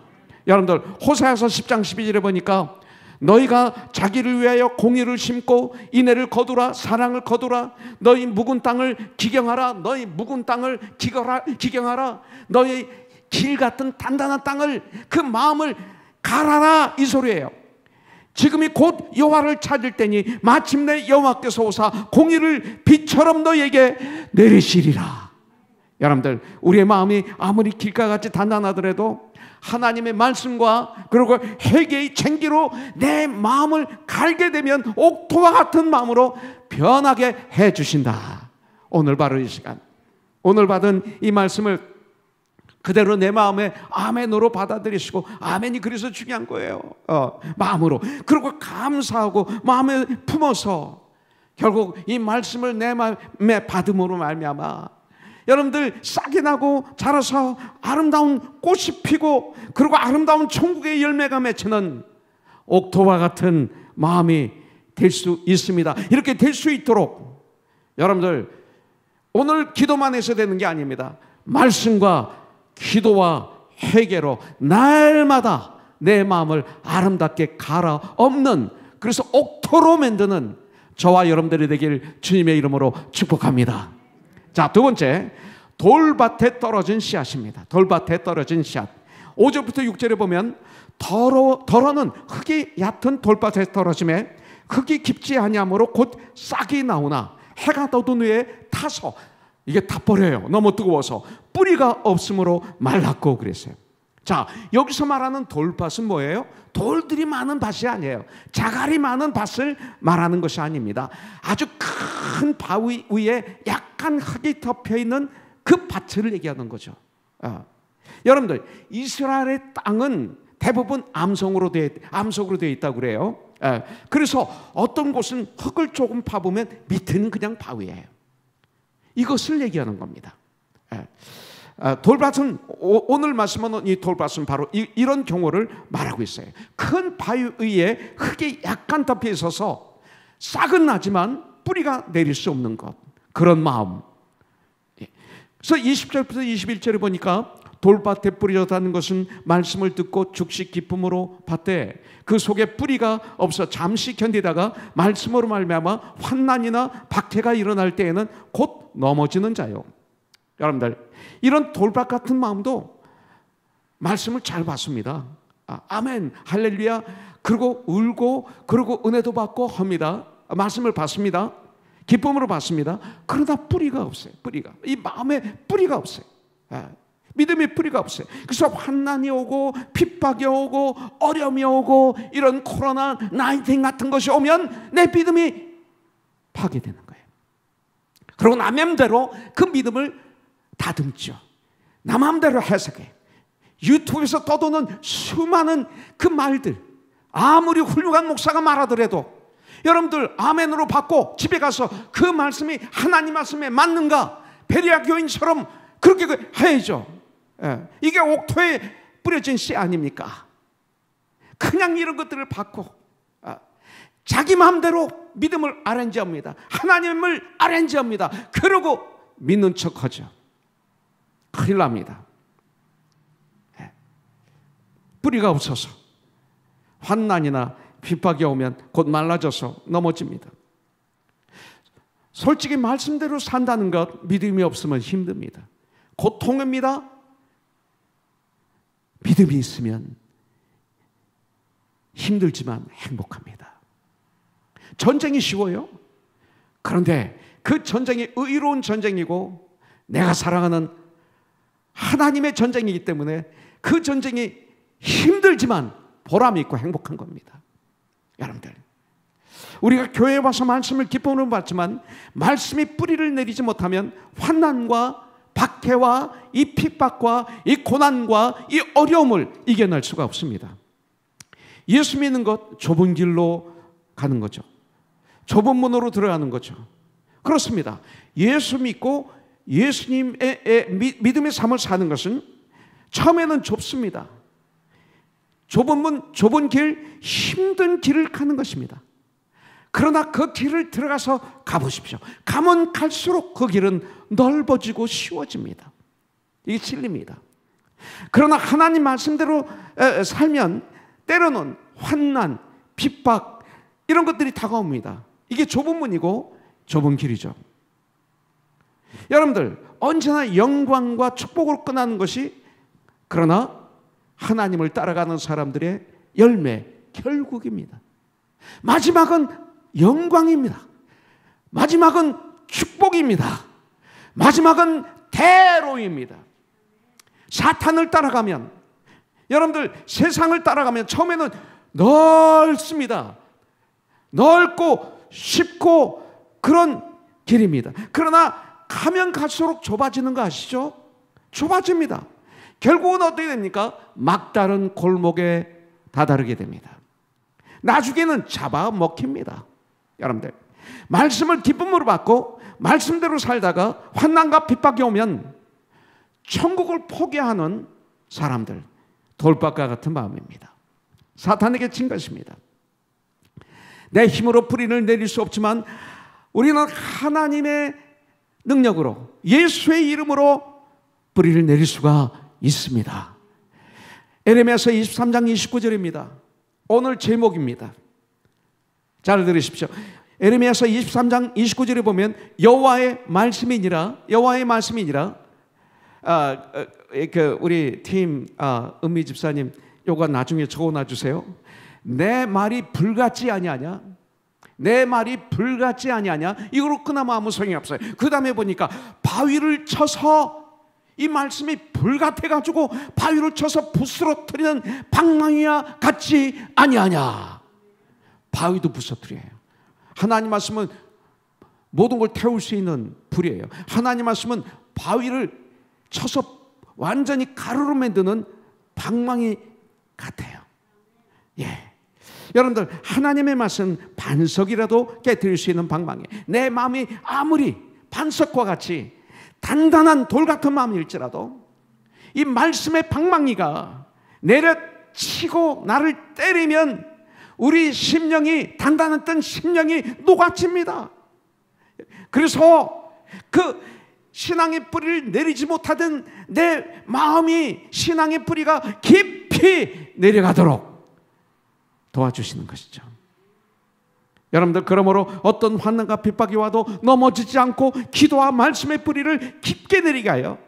여러분들 호세아서 10장 12절에 보니까 너희가 자기를 위하여 공의를 심고 인애를 거두라, 사랑을 거두라. 너희 묵은 땅을 기경하라. 너희 묵은 땅을 기경하라. 너희 길 같은 단단한 땅을, 그 마음을 갈아라, 이 소리예요. 지금이 곧 여호와를 찾을 때니 마침내 여호와께서 오사 공의를 비처럼 너희에게 내리시리라. 여러분들 우리의 마음이 아무리 길가같이 단단하더라도 하나님의 말씀과 그리고 회개의 쟁기로 내 마음을 갈게 되면 옥토와 같은 마음으로 변하게 해주신다. 오늘 바로 이 시간, 오늘 받은 이 말씀을 그대로 내 마음에 아멘으로 받아들이시고, 아멘이 그래서 중요한 거예요. 마음으로, 그리고 감사하고 마음에 품어서 결국 이 말씀을 내 마음에 받음으로 말미암아 여러분들 싹이 나고 자라서 아름다운 꽃이 피고 그리고 아름다운 천국의 열매가 맺히는 옥토와 같은 마음이 될 수 있습니다. 이렇게 될 수 있도록 여러분들 오늘 기도만 해서 되는 게 아닙니다. 말씀과 기도와 회개로 날마다 내 마음을 아름답게 갈아엎는, 그래서 옥토로 만드는 저와 여러분들이 되길 주님의 이름으로 축복합니다. 자, 두 번째, 돌밭에 떨어진 씨앗입니다. 돌밭에 떨어진 씨앗. 5절부터 6절에 보면 더러는 흙이 얕은 돌밭에 떨어짐에 흙이 깊지 아니하므로 곧 싹이 나오나 해가 떠든 후에 타서, 이게 다 버려요. 너무 뜨거워서. 뿌리가 없으므로 말랐고 그랬어요. 자, 여기서 말하는 돌밭은 뭐예요? 돌들이 많은 밭이 아니에요. 자갈이 많은 밭을 말하는 것이 아닙니다. 아주 큰 바위 위에 약간 흙이 덮여있는 그 밭을 얘기하는 거죠. 여러분들 이스라엘의 땅은 대부분 암석으로 되어 있다고 그래요. 그래서 어떤 곳은 흙을 조금 파보면 밑에는 그냥 바위예요. 이것을 얘기하는 겁니다. 돌밭은, 오늘 말씀하는 이 돌밭은 바로 이런 경우를 말하고 있어요. 큰 바위 위에 흙이 약간 덮여 있어서 싹은 나지만 뿌리가 내릴 수 없는 것, 그런 마음. 그래서 20절부터 21절에 보니까 돌밭에 뿌려졌다는 것은 말씀을 듣고 죽식 기쁨으로 받되 그 속에 뿌리가 없어 잠시 견디다가 말씀으로 말미암아 환난이나 박해가 일어날 때에는 곧 넘어지는 자요. 여러분들 이런 돌밭 같은 마음도 말씀을 잘 받습니다. 아멘, 할렐루야. 그리고 울고 그리고 은혜도 받고 합니다. 말씀을 받습니다. 기쁨으로 받습니다. 그러나 뿌리가 없어요. 뿌리가, 이 마음에 뿌리가 없어요. 믿음의 뿌리가 없어요. 그래서 환난이 오고 핍박이 오고 어려움이 오고 이런 코로나 19 같은 것이 오면 내 믿음이 파괴되는 거예요. 그리고 나 맘대로 그 믿음을 다듬죠. 나 맘대로 해석해. 유튜브에서 떠도는 수많은 그 말들, 아무리 훌륭한 목사가 말하더라도 여러분들 아멘으로 받고 집에 가서 그 말씀이 하나님 말씀에 맞는가, 베레아 교인처럼 그렇게 해야죠. 이게 옥토에 뿌려진 씨 아닙니까? 그냥 이런 것들을 받고 자기 마음대로 믿음을 아렌지합니다. 하나님을 아렌지합니다. 그러고 믿는 척하죠. 큰일 납니다. 뿌리가 없어서 환난이나 핍박이 오면 곧 말라져서 넘어집니다. 솔직히 말씀대로 산다는 것, 믿음이 없으면 힘듭니다. 고통입니다. 믿음이 있으면 힘들지만 행복합니다. 전쟁이 쉬워요. 그런데 그 전쟁이 의로운 전쟁이고 내가 사랑하는 하나님의 전쟁이기 때문에 그 전쟁이 힘들지만 보람이 있고 행복한 겁니다. 여러분들, 우리가 교회에 와서 말씀을 기쁨으로 받지만 말씀이 뿌리를 내리지 못하면 환난과 박해와 이 핍박과 이 고난과 이 어려움을 이겨낼 수가 없습니다. 예수 믿는 것 좁은 길로 가는 거죠. 좁은 문으로 들어가는 거죠. 그렇습니다. 예수 믿고 예수님의 믿음의 삶을 사는 것은 처음에는 좁습니다. 좁은 문, 좁은 길, 힘든 길을 가는 것입니다. 그러나 그 길을 들어가서 가보십시오. 가면 갈수록 그 길은 넓어지고 쉬워집니다. 이게 진리입니다. 그러나 하나님 말씀대로 살면 때로는 환난, 핍박 이런 것들이 다가옵니다. 이게 좁은 문이고 좁은 길이죠. 여러분들 언제나 영광과 축복으로 끝나는 것이 그러나 하나님을 따라가는 사람들의 열매, 결국입니다. 마지막은 영광입니다. 마지막은 축복입니다. 마지막은 대로입니다. 사탄을 따라가면, 여러분들 세상을 따라가면 처음에는 넓습니다. 넓고 쉽고 그런 길입니다. 그러나 가면 갈수록 좁아지는 거 아시죠? 좁아집니다. 결국은 어떻게 됩니까? 막다른 골목에 다다르게 됩니다. 나중에는 잡아먹힙니다. 여러분들 말씀을 기쁨으로 받고 말씀대로 살다가 환난과 핍박이 오면 천국을 포기하는 사람들, 돌박과 같은 마음입니다. 사탄에게 진 것입니다. 내 힘으로 뿌리를 내릴 수 없지만 우리는 하나님의 능력으로 예수의 이름으로 뿌리를 내릴 수가 있습니다. 에레미야서 23장 29절입니다. 오늘 제목입니다. 잘 들으십시오. 에레미야서 23장 29절에 보면 여호와의 말씀이니라, 여호와의 말씀이니라. 우리 팀 은미 집사님 요거 나중에 적어놔 주세요. 내 말이 불같지 아니하냐? 내 말이 불같지 아니하냐? 이거로 끝나면 아무 소용이 없어요. 그 다음에 보니까 바위를 쳐서, 이 말씀이 불같아가지고 바위를 쳐서 부스러뜨리는 방망이와 같지 아니하냐? 바위도 부서뜨려요. 하나님 말씀은 모든 걸 태울 수 있는 불이에요. 하나님 말씀은 바위를 쳐서 완전히 가루로 만드는 방망이 같아요. 예. 여러분들 하나님의 말씀 반석이라도 깨뜨릴 수 있는 방망이. 내 마음이 아무리 반석과 같이 단단한 돌 같은 마음일지라도 이 말씀의 방망이가 내려치고 나를 때리면 우리 심령이, 단단했던 심령이 녹아집니다. 그래서 그 신앙의 뿌리를 내리지 못하던 내 마음이 신앙의 뿌리가 깊이 내려가도록 도와주시는 것이죠. 여러분들 그러므로 어떤 환난과 핍박이 와도 넘어지지 않고 기도와 말씀의 뿌리를 깊게 내리게 하여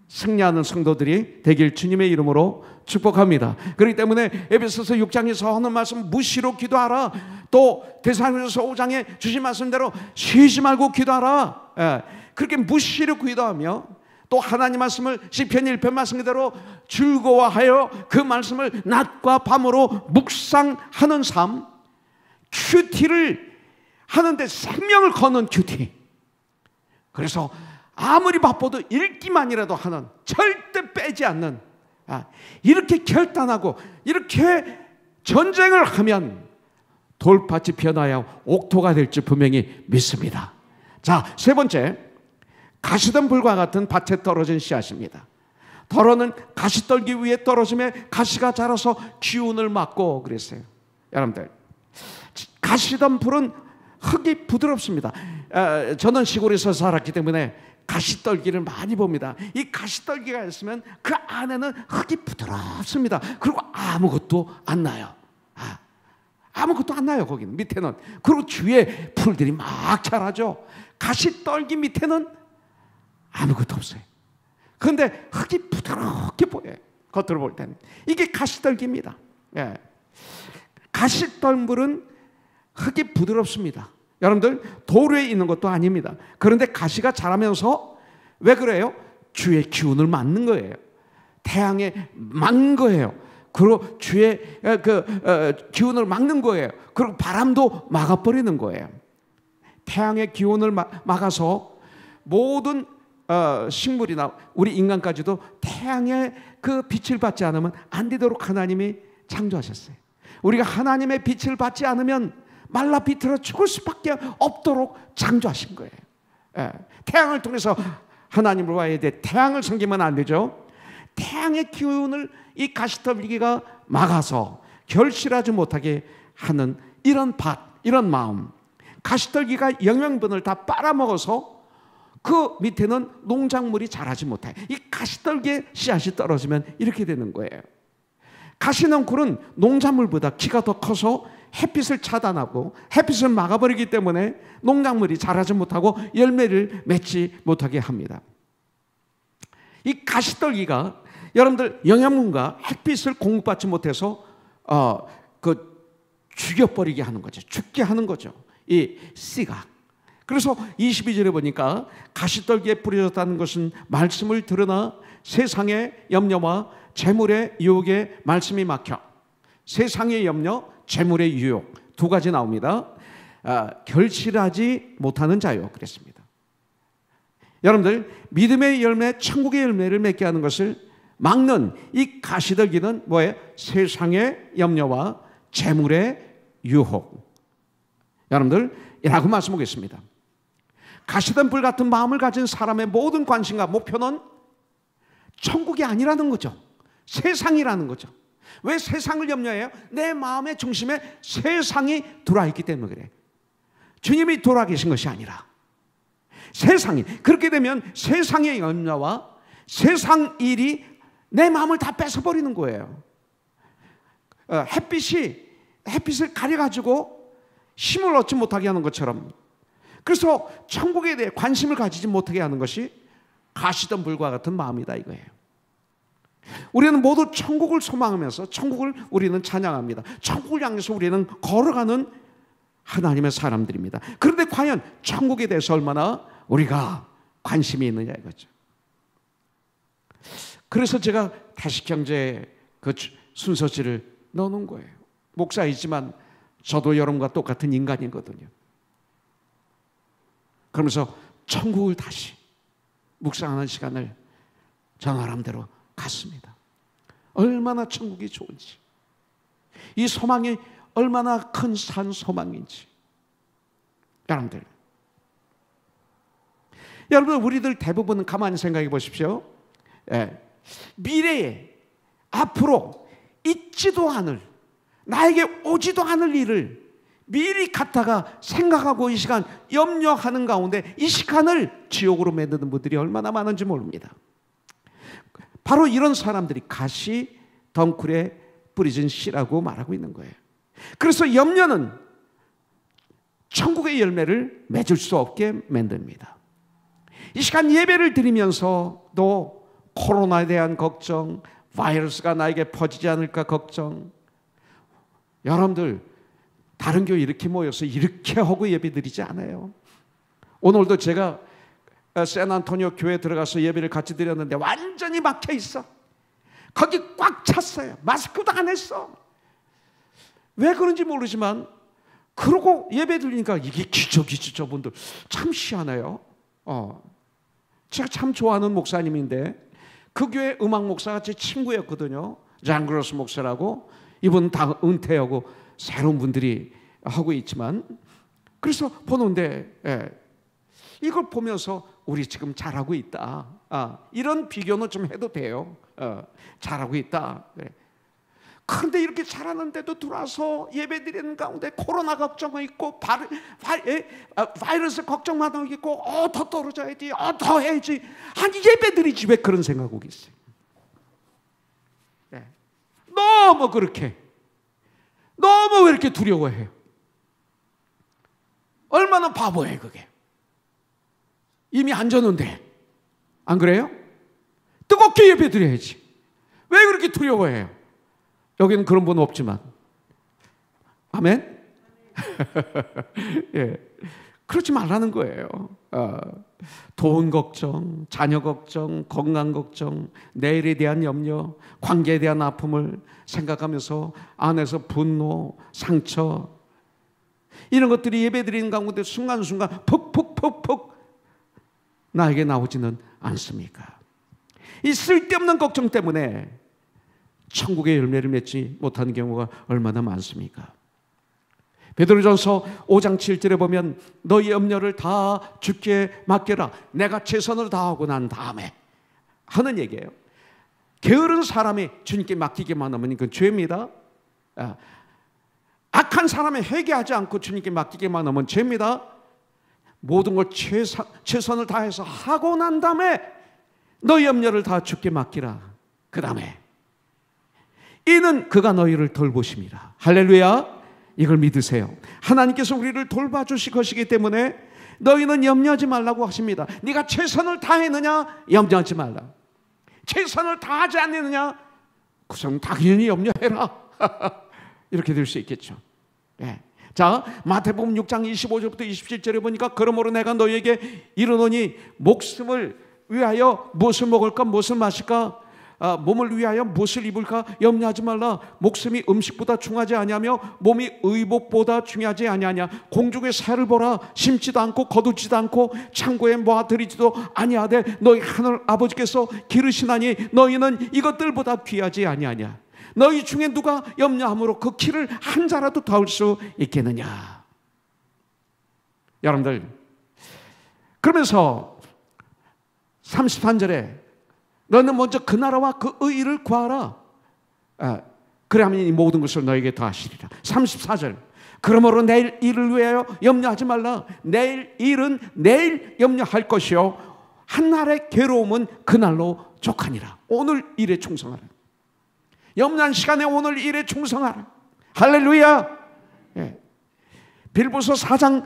승리하는 성도들이 되길 주님의 이름으로 축복합니다. 그렇기 때문에 에베소서 6장에서 하는 말씀 무시로 기도하라. 또 데살로니가서 5장에 주신 말씀대로 쉬지 말고 기도하라. 그렇게 무시로 기도하며 또 하나님 말씀을 시편 1편 말씀 그대로 즐거워하여 그 말씀을 낮과 밤으로 묵상하는 삶, 큐티를 하는데 생명을 거는 큐티. 그래서 아무리 바빠도 읽기만이라도 하는, 절대 빼지 않는, 이렇게 결단하고 이렇게 전쟁을 하면 돌밭이 변하여 옥토가 될지 분명히 믿습니다. 자, 세 번째, 가시던 불과 같은 밭에 떨어진 씨앗입니다. 더러는 가시떨기 위에 떨어짐에 가시가 자라서 기운을 막고 그랬어요. 여러분들 가시던 풀은 흙이 부드럽습니다. 저는 시골에서 살았기 때문에 가시떨기를 많이 봅니다. 이 가시떨기가 있으면 그 안에는 흙이 부드럽습니다. 그리고 아무것도 안 나요. 아무것도 안 나요. 거기는 밑에는. 그리고 주위에 풀들이 막 자라죠. 가시떨기 밑에는 아무것도 없어요. 그런데 흙이 부드럽게 보여요. 겉으로 볼 때는. 이게 가시떨기입니다. 예. 가시떨물은 흙이 부드럽습니다. 여러분들 돌 위에 있는 것도 아닙니다. 그런데 가시가 자라면서 왜 그래요? 주의 기운을 막는 거예요. 태양에 막는 거예요. 그리고 주의 기운을 막는 거예요. 그리고 바람도 막아버리는 거예요. 태양의 기운을 막아서 모든 식물이나 우리 인간까지도 태양의 그 빛을 받지 않으면 안 되도록 하나님이 창조하셨어요. 우리가 하나님의 빛을 받지 않으면 말라 비틀어 죽을 수밖에 없도록 창조하신 거예요. 태양을 통해서 하나님을 봐야 돼. 태양을 섬기면 안 되죠. 태양의 기운을 이 가시떨기가 막아서 결실하지 못하게 하는 이런 밭, 이런 마음. 가시떨기가 영양분을 다 빨아먹어서 그 밑에는 농작물이 자라지 못해. 이 가시떨기의 씨앗이 떨어지면 이렇게 되는 거예요. 가시넝쿨은 농작물보다 키가 더 커서 햇빛을 차단하고 햇빛을 막아버리기 때문에 농작물이 자라지 못하고 열매를 맺지 못하게 합니다. 이 가시떨기가 여러분들 영양분과 햇빛을 공급받지 못해서 죽여버리게 하는 거죠. 죽게 하는 거죠. 이 씨가. 그래서 22절에 보니까 가시떨기에 뿌려졌다는 것은 말씀을 들으나 세상의 염려와 재물의 유혹에 말씀이 막혀. 세상의 염려, 재물의 유혹 두 가지 나옵니다. 결실하지 못하는 자요 그랬습니다. 여러분들 믿음의 열매, 천국의 열매를 맺게 하는 것을 막는 이 가시떨기는 뭐예요? 세상의 염려와 재물의 유혹. 여러분들 이라고 말씀하겠습니다. 가시던 불 같은 마음을 가진 사람의 모든 관심과 목표는 천국이 아니라는 거죠. 세상이라는 거죠. 왜 세상을 염려해요? 내 마음의 중심에 세상이 들어와 있기 때문에 그래. 주님이 돌아 계신 것이 아니라 세상이. 그렇게 되면 세상의 염려와 세상 일이 내 마음을 다 뺏어버리는 거예요. 햇빛을 가려가지고 힘을 얻지 못하게 하는 것처럼. 그래서 천국에 대해 관심을 가지지 못하게 하는 것이 가시던 불과 같은 마음이다 이거예요. 우리는 모두 천국을 소망하면서 천국을 우리는 찬양합니다. 천국을 향해서 우리는 걸어가는 하나님의 사람들입니다. 그런데 과연 천국에 대해서 얼마나 우리가 관심이 있느냐 이거죠. 그래서 제가 다시경제 그 순서지를 넣어놓은 거예요. 목사이지만 저도 여러분과 똑같은 인간이거든요. 그러면서 천국을 다시 묵상하는 시간을 저 나름대로 갖습니다. 얼마나 천국이 좋은지, 이 소망이 얼마나 큰 산 소망인지. 여러분 우리들 대부분은 가만히 생각해 보십시오. 미래에 앞으로 있지도 않을, 나에게 오지도 않을 일을 미리 갖다가 생각하고 이 시간 염려하는 가운데 이 시간을 지옥으로 만드는 분들이 얼마나 많은지 모릅니다. 바로 이런 사람들이 가시 덩쿨에 뿌려진 씨라고 말하고 있는 거예요. 그래서 염려는 천국의 열매를 맺을 수 없게 만듭니다. 이 시간 예배를 드리면서도 코로나에 대한 걱정, 바이러스가 나에게 퍼지지 않을까 걱정. 여러분들 다른 교회 이렇게 모여서 이렇게 하고 예배 드리지 않아요. 오늘도 제가 샌안토니오 교회에 들어가서 예배를 같이 드렸는데 완전히 막혀 있어. 거기 꽉 찼어요. 마스크도 안 했어. 왜 그런지 모르지만 그러고 예배 드리니까 이게 기적이지. 저분들 참 희한해요. 제가 참 좋아하는 목사님인데 그 교회 음악 목사가 제 친구였거든요. 장그로스 목사라고. 이분 다 은퇴하고 새로운 분들이 하고 있지만, 그래서 보는데 이걸 보면서 우리 지금 잘하고 있다. 이런 비교는 좀 해도 돼요. 잘하고 있다. 그런데 이렇게 잘하는데도 들어와서 예배드리는 가운데 코로나 걱정이 있고 바이러스 걱정만 있고 더 떨어져야지, 더 해야지. 아니 예배드리지 왜 그런 생각하고 있어요? 너무 그렇게 너무 왜 이렇게 두려워해요? 얼마나 바보예요 그게. 이미 앉았는데 안 그래요? 뜨겁게 예배드려야지. 왜 그렇게 두려워해요? 여기는 그런 분 없지만 아멘? 예. 그렇지 말라는 거예요. 돈 걱정, 자녀 걱정, 건강 걱정, 내일에 대한 염려, 관계에 대한 아픔을 생각하면서 안에서 분노, 상처, 이런 것들이 예배드리는 가운데 순간순간 푹푹푹푹 나에게 나오지는 않습니까? 이 쓸데없는 걱정 때문에 천국의 열매를 맺지 못하는 경우가 얼마나 많습니까? 베드로전서 5장 7절에 보면 너희 염려를 다 주께 맡겨라. 내가 최선을 다하고 난 다음에 하는 얘기예요. 게으른 사람이 주님께 맡기기만 하면 그건 죄입니다. 악한 사람이 회개하지 않고 주님께 맡기기만 하면 죄입니다. 모든 걸 최선을 다해서 하고 난 다음에 너희 염려를 다 주께 맡기라. 그 다음에 이는 그가 너희를 돌보심이라. 할렐루야. 이걸 믿으세요. 하나님께서 우리를 돌봐주실 것이기 때문에 너희는 염려하지 말라고 하십니다. 네가 최선을 다했느냐? 염려하지 말라. 최선을 다하지 않느냐? 그럼 당연히 염려해라. 이렇게 될 수 있겠죠. 네. 자, 마태복음 6장 25절부터 27절에 보니까 그러므로 내가 너희에게 이르노니 목숨을 위하여 무엇을 먹을까 무엇을 마실까 몸을 위하여 무엇을 입을까 염려하지 말라. 목숨이 음식보다 중하지 아니하며 몸이 의복보다 중요하지 아니하냐. 공중의 새를 보라. 심지도 않고 거두지도 않고 창고에 모아들이지도 아니하되 너희 하늘 아버지께서 기르시나니 너희는 이것들보다 귀하지 아니하냐. 너희 중에 누가 염려함으로 그 키를 한 자라도 더할 수 있겠느냐. 여러분들, 그러면서 33절에 너는 먼저 그 나라와 그 의의를 구하라. 그래야만 이 모든 것을 너에게 더하시리라. 34절 그러므로 내일 일을 위하여 염려하지 말라. 내일 일은 내일 염려할 것이요 한날의 괴로움은 그날로 족하니라. 오늘 일에 충성하라. 염려한 시간에 오늘 일에 충성하라. 할렐루야. 빌보서 4장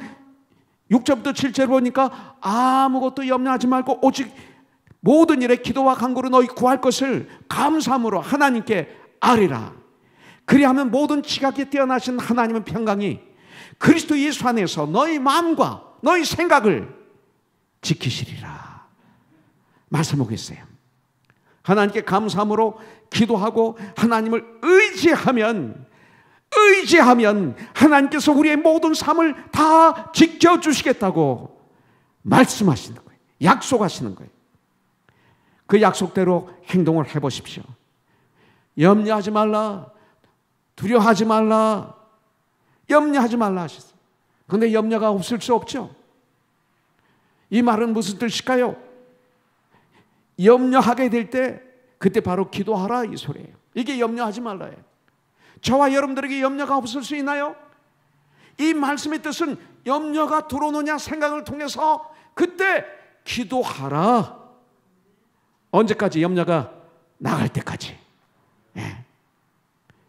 6절부터 7절 보니까 아무것도 염려하지 말고 오직 모든 일에 기도와 간구로 너희 구할 것을 감사함으로 하나님께 아뢰라. 그리하면 모든 지각에 뛰어나신 하나님의 평강이 그리스도 예수 안에서 너희 마음과 너희 생각을 지키시리라. 말씀하고 있어요. 하나님께 감사함으로 기도하고 하나님을 의지하면 하나님께서 우리의 모든 삶을 다 지켜주시겠다고 말씀하시는 거예요. 약속하시는 거예요. 그 약속대로 행동을 해보십시오. 염려하지 말라. 두려워하지 말라. 염려하지 말라 하셨어요. 그런데 염려가 없을 수 없죠. 이 말은 무슨 뜻일까요? 염려하게 될 때 그때 바로 기도하라 이 소리예요. 이게 염려하지 말라예요. 저와 여러분들에게 염려가 없을 수 있나요? 이 말씀의 뜻은 염려가 들어오느냐 생각을 통해서 그때 기도하라. 언제까지? 염려가 나갈 때까지.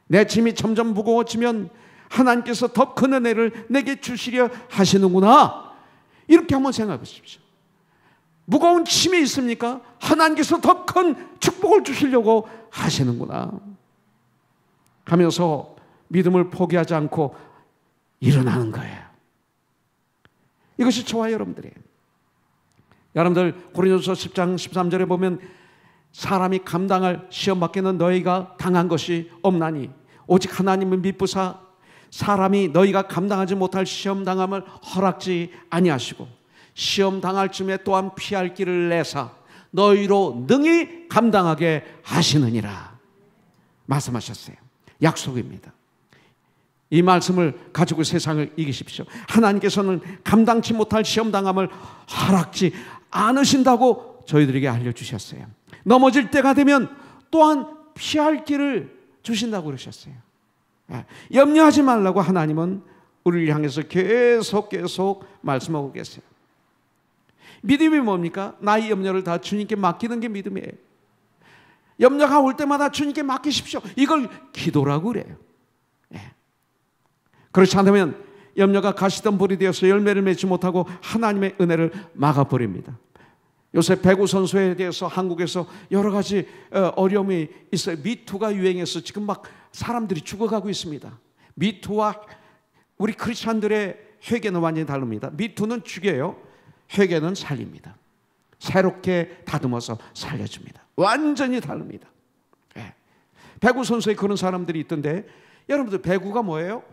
내 짐이 점점 무거워지면 하나님께서 더 큰 은혜를 내게 주시려 하시는구나. 이렇게 한번 생각해 보십시오. 무거운 짐이 있습니까? 하나님께서 더 큰 축복을 주시려고 하시는구나 하면서 믿음을 포기하지 않고 일어나는 거예요. 이것이 저와 여러분들이에요. 여러분들 고린도서 10장 13절에 보면 사람이 감당할 시험 밖에는 너희가 당한 것이 없나니 오직 하나님을 믿부사 사람이 너희가 감당하지 못할 시험 당함을 허락지 아니하시고 시험 당할 쯤에 또한 피할 길을 내사 너희로 능히 감당하게 하시느니라 말씀하셨어요. 약속입니다. 이 말씀을 가지고 세상을 이기십시오. 하나님께서는 감당치 못할 시험 당함을 허락지 않으신다고 저희들에게 알려주셨어요. 넘어질 때가 되면 또한 피할 길을 주신다고 그러셨어요. 염려하지 말라고 하나님은 우리를 향해서 계속 말씀하고 계세요. 믿음이 뭡니까? 나의 염려를 다 주님께 맡기는 게 믿음이에요. 염려가 올 때마다 주님께 맡기십시오. 이걸 기도라고 그래요. 그렇지 않으면 염려가 가시던 불이 되어서 열매를 맺지 못하고 하나님의 은혜를 막아버립니다. 요새 배구 선수에 대해서 한국에서 여러 가지 어려움이 있어요. 미투가 유행해서 지금 막 사람들이 죽어가고 있습니다. 미투와 우리 크리스찬들의 회개는 완전히 다릅니다. 미투는 죽여요. 회개는 살립니다. 새롭게 다듬어서 살려줍니다. 완전히 다릅니다. 배구 선수에 그런 사람들이 있던데 여러분들 배구가 뭐예요?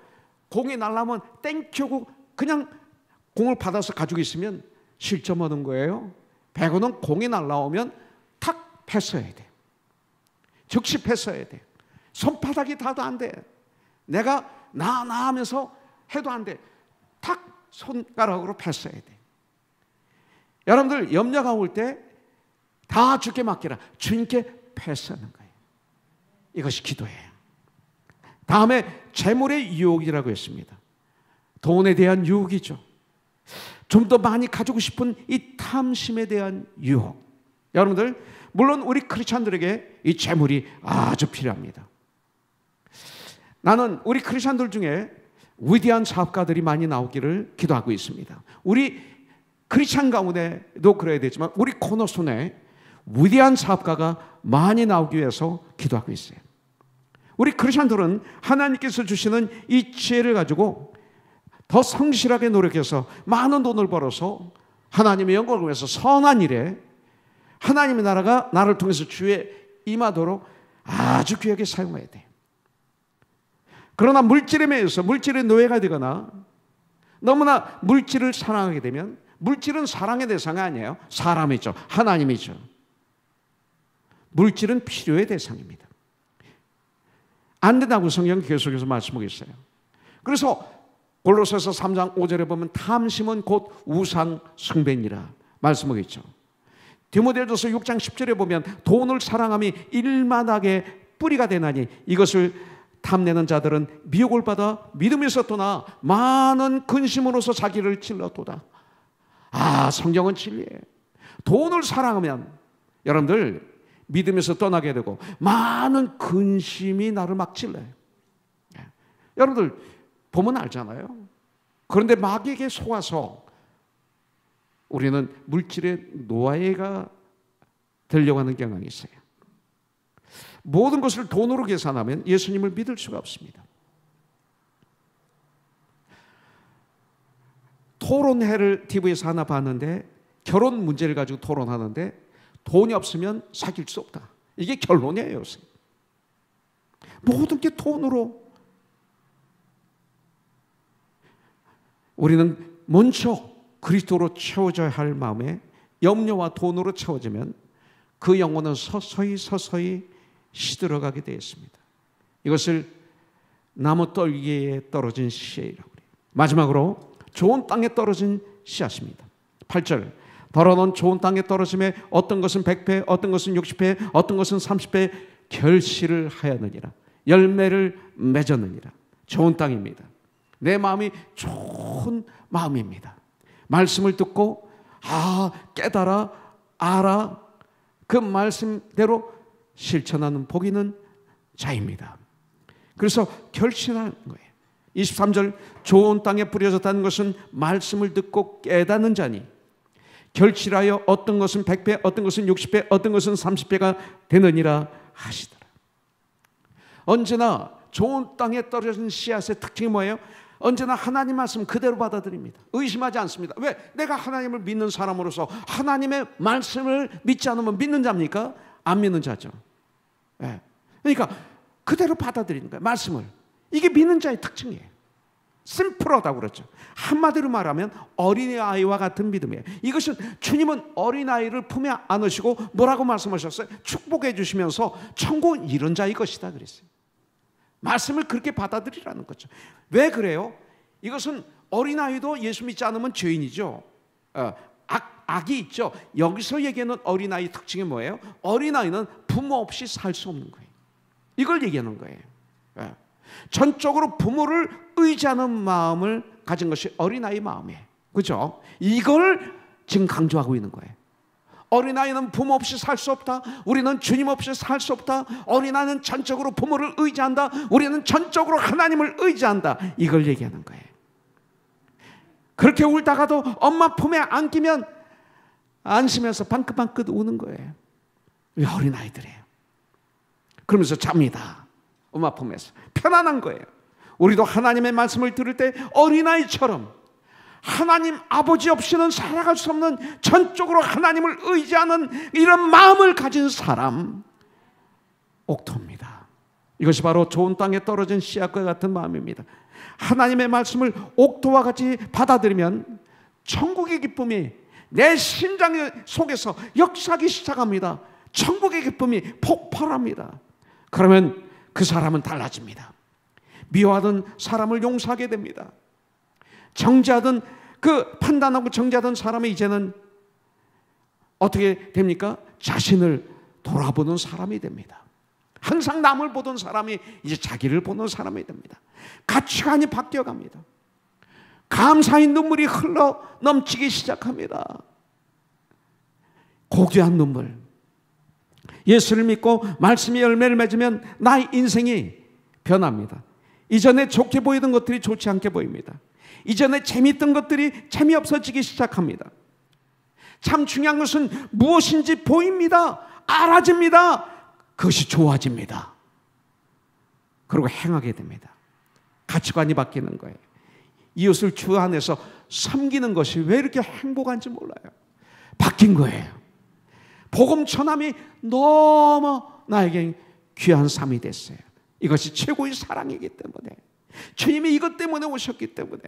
공이 날라면 땡큐고 그냥 공을 받아서 가지고 있으면 실점하는 거예요. 배구는 공이 날라오면 탁 패스해야 돼. 즉시 패스해야 돼. 손바닥이 닿아도 안 돼. 내가 나 하면서 해도 안 돼. 탁 손가락으로 패스해야 돼. 여러분들 염려가 올 때 다 주께 맡기라. 주님께 패스하는 거예요. 이것이 기도예요. 다음에 재물의 유혹이라고 했습니다. 돈에 대한 유혹이죠. 좀 더 많이 가지고 싶은 이 탐심에 대한 유혹. 여러분들 물론 우리 크리스찬들에게 이 재물이 아주 필요합니다. 나는 우리 크리스찬들 중에 위대한 사업가들이 많이 나오기를 기도하고 있습니다. 우리 크리스찬 가운데도 그래야 되지만 우리 코너손에 위대한 사업가가 많이 나오기 위해서 기도하고 있어요. 우리 크리스찬들은 하나님께서 주시는 이 지혜를 가지고 더 성실하게 노력해서 많은 돈을 벌어서 하나님의 영광을 위해서 선한 일에 하나님의 나라가 나를 통해서 주에 임하도록 아주 귀하게 사용해야 돼요. 그러나 물질에 매여서 물질의 노예가 되거나 너무나 물질을 사랑하게 되면 물질은 사랑의 대상이 아니에요. 사람이죠. 하나님이죠. 물질은 필요의 대상입니다. 안 된다고 성경 계속해서 말씀하고 있어요. 그래서 골로새서 3장 5절에 보면 탐심은 곧 우상 숭배니라 말씀하고 있죠. 디모데전서 6장 10절에 보면 돈을 사랑함이 일만하게 뿌리가 되나니 이것을 탐내는 자들은 미혹을 받아 믿음에서 떠나 많은 근심으로서 자기를 찔러도다. 성경은 진리예요. 돈을 사랑하면 여러분들 믿음에서 떠나게 되고 많은 근심이 나를 막 찔러요. 여러분들 보면 알잖아요. 그런데 마귀에게 속아서 우리는 물질의 노예가 되려고 하는 경향이 있어요. 모든 것을 돈으로 계산하면 예수님을 믿을 수가 없습니다. 토론회를 TV에서 하나 봤는데 결혼 문제를 가지고 토론하는데 돈이 없으면 사귈 수 없다. 이게 결론이에요. 요새. 모든 게 돈으로. 우리는 먼저 그리스도로 채워져야 할 마음에 염려와 돈으로 채워지면 그 영혼은 서서히 시들어가게 되었습니다. 이것을 나무 떨기에 떨어진 씨앗이라고 해요. 마지막으로 좋은 땅에 떨어진 씨앗입니다. 8절 더러는 좋은 땅에 떨어짐에 어떤 것은 100배, 어떤 것은 60배, 어떤 것은 30배 결실을 하였느니라. 열매를 맺었느니라. 좋은 땅입니다. 내 마음이 좋은 마음입니다. 말씀을 듣고 깨달아 알아 그 말씀대로 실천하는 복 있는 자입니다. 그래서 결실하는 거예요. 23절 좋은 땅에 뿌려졌다는 것은 말씀을 듣고 깨닫는 자니 결실하여 어떤 것은 100배, 어떤 것은 60배, 어떤 것은 30배가 되느니라 하시더라. 언제나 좋은 땅에 떨어진 씨앗의 특징이 뭐예요? 언제나 하나님 말씀 그대로 받아들입니다. 의심하지 않습니다. 왜? 내가 하나님을 믿는 사람으로서 하나님의 말씀을 믿지 않으면 믿는 자입니까? 안 믿는 자죠. 네. 그러니까 그대로 받아들이는 거예요. 말씀을. 이게 믿는 자의 특징이에요. 심플하다고 그러죠. 한마디로 말하면 어린아이와 같은 믿음이에요. 이것은 주님은 어린아이를 품에 안으시고 뭐라고 말씀하셨어요? 축복해 주시면서 천국은 이런 자의 것이다 그랬어요. 말씀을 그렇게 받아들이라는 거죠. 왜 그래요? 이것은 어린아이도 예수 믿지 않으면 죄인이죠. 악이 있죠. 여기서 얘기하는 어린아이 특징이 뭐예요? 어린아이는 부모 없이 살 수 없는 거예요. 이걸 얘기하는 거예요. 전적으로 부모를 의지하는 마음을 가진 것이 어린아이 마음이에요. 그렇죠? 이걸 지금 강조하고 있는 거예요. 어린아이는 부모 없이 살 수 없다. 우리는 주님 없이 살 수 없다. 어린아이는 전적으로 부모를 의지한다. 우리는 전적으로 하나님을 의지한다. 이걸 얘기하는 거예요. 그렇게 울다가도 엄마 품에 안기면 안심해서 방긋방긋 우는 거예요. 우리 어린아이들이에요. 그러면서 잡니다. 엄마 품에서. 편안한 거예요. 우리도 하나님의 말씀을 들을 때 어린아이처럼 하나님 아버지 없이는 살아갈 수 없는 전적으로 하나님을 의지하는 이런 마음을 가진 사람 옥토입니다. 이것이 바로 좋은 땅에 떨어진 씨앗과 같은 마음입니다. 하나님의 말씀을 옥토와 같이 받아들이면 천국의 기쁨이 내 심장 속에서 역사하기 시작합니다. 천국의 기쁨이 폭발합니다. 그러면 그 사람은 달라집니다. 미워하던 사람을 용서하게 됩니다. 정죄하던 그 판단하고 정죄하던 사람이 이제는 어떻게 됩니까? 자신을 돌아보는 사람이 됩니다. 항상 남을 보던 사람이 이제 자기를 보는 사람이 됩니다. 가치관이 바뀌어갑니다. 감사의 눈물이 흘러 넘치기 시작합니다. 고귀한 눈물. 예수를 믿고 말씀의 열매를 맺으면 나의 인생이 변합니다. 이전에 좋게 보이던 것들이 좋지 않게 보입니다. 이전에 재미있던 것들이 재미없어지기 시작합니다. 참 중요한 것은 무엇인지 보입니다. 알아집니다. 그것이 좋아집니다. 그리고 행하게 됩니다. 가치관이 바뀌는 거예요. 이웃을 주 안에서 섬기는 것이 왜 이렇게 행복한지 몰라요. 바뀐 거예요. 복음 전함이 너무 나에게 귀한 삶이 됐어요. 이것이 최고의 사랑이기 때문에, 주님이 이것 때문에 오셨기 때문에,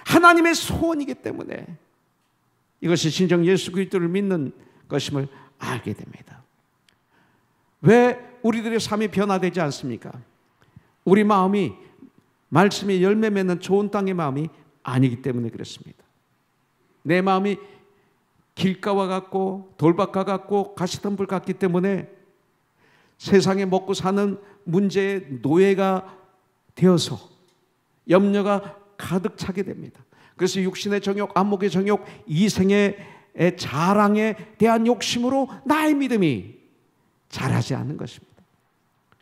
하나님의 소원이기 때문에 이것이 진정 예수 그리스도를 믿는 것임을 알게 됩니다. 왜 우리들의 삶이 변화되지 않습니까? 우리 마음이 말씀의 열매 맺는 좋은 땅의 마음이 아니기 때문에 그렇습니다. 내 마음이 길가와 같고 돌밭과 같고 가시덤불 같기 때문에 세상에 먹고 사는 문제의 노예가 되어서 염려가 가득 차게 됩니다. 그래서 육신의 정욕, 안목의 정욕, 이생의 자랑에 대한 욕심으로 나의 믿음이 자라지 않는 것입니다.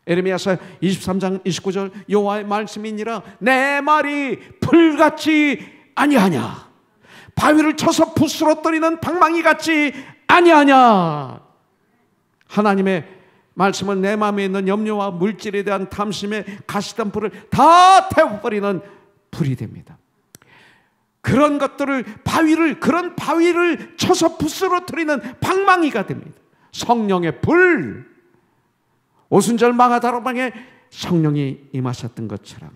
에레미야서 23장 29절 여호와의 말씀이니라 내 말이 불같이 아니하냐, 바위를 쳐서 부스러뜨리는 방망이 같지 아니하냐. 하나님의 말씀은 내 마음에 있는 염려와 물질에 대한 탐심의 가시덤불을 다 태워버리는 불이 됩니다. 그런 것들을 그런 바위를 쳐서 부스러뜨리는 방망이가 됩니다. 성령의 불, 오순절 마가다락방에 성령이 임하셨던 것처럼.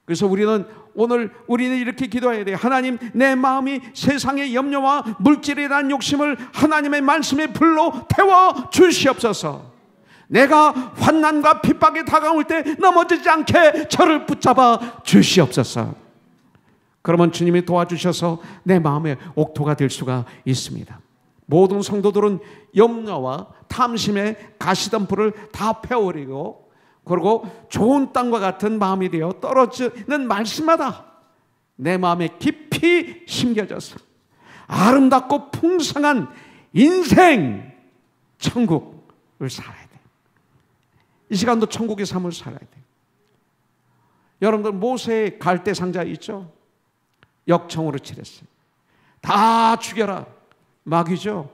그래서 우리는 이렇게 기도해야 돼요. 하나님, 내 마음이 세상의 염려와 물질에 대한 욕심을 하나님의 말씀의 불로 태워 주시옵소서. 내가 환난과 핍박에 다가올 때 넘어지지 않게 저를 붙잡아 주시옵소서. 그러면 주님이 도와주셔서 내 마음의 옥토가 될 수가 있습니다. 모든 성도들은 염려와 탐심의 가시덤불을 다 펴버리고, 그리고 좋은 땅과 같은 마음이 되어 떨어지는 말씀마다 내 마음에 깊이 심겨져서 아름답고 풍성한 인생, 천국을 살아야 돼요. 이 시간도 천국의 삶을 살아야 돼요. 여러분들 모세의 갈대 상자 있죠? 역청으로 칠했어요. 다 죽여라. 마귀죠.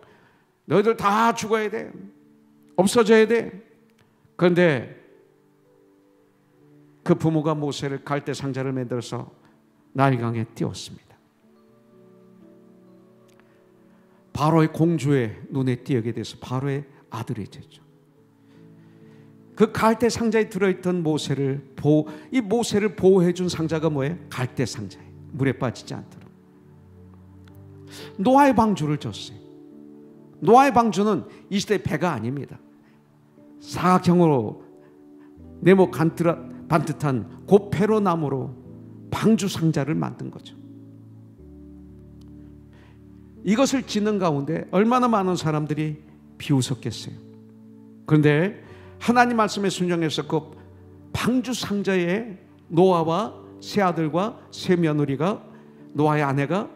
너희들 다 죽어야 돼. 없어져야 돼. 그런데 그 부모가 모세를 갈대 상자를 만들어서 나일강에 띄웠습니다. 바로의 공주의 눈에 띄게 돼서 바로의 아들이 됐죠. 그 갈대 상자에 들어있던 모세를 보호해 준 상자가 뭐예요? 갈대 상자예요. 물에 빠지지 않도록. 노아의 방주를 줬어요. 노아의 방주는 이 시대의 배가 아닙니다. 사각형으로 네모 반듯한 고페로 나무로 방주 상자를 만든 거죠. 이것을 짓는 가운데 얼마나 많은 사람들이 비웃었겠어요. 그런데 하나님 말씀에 순종해서 그 방주 상자에 노아와 세 아들과 세 며느리가, 노아의 아내가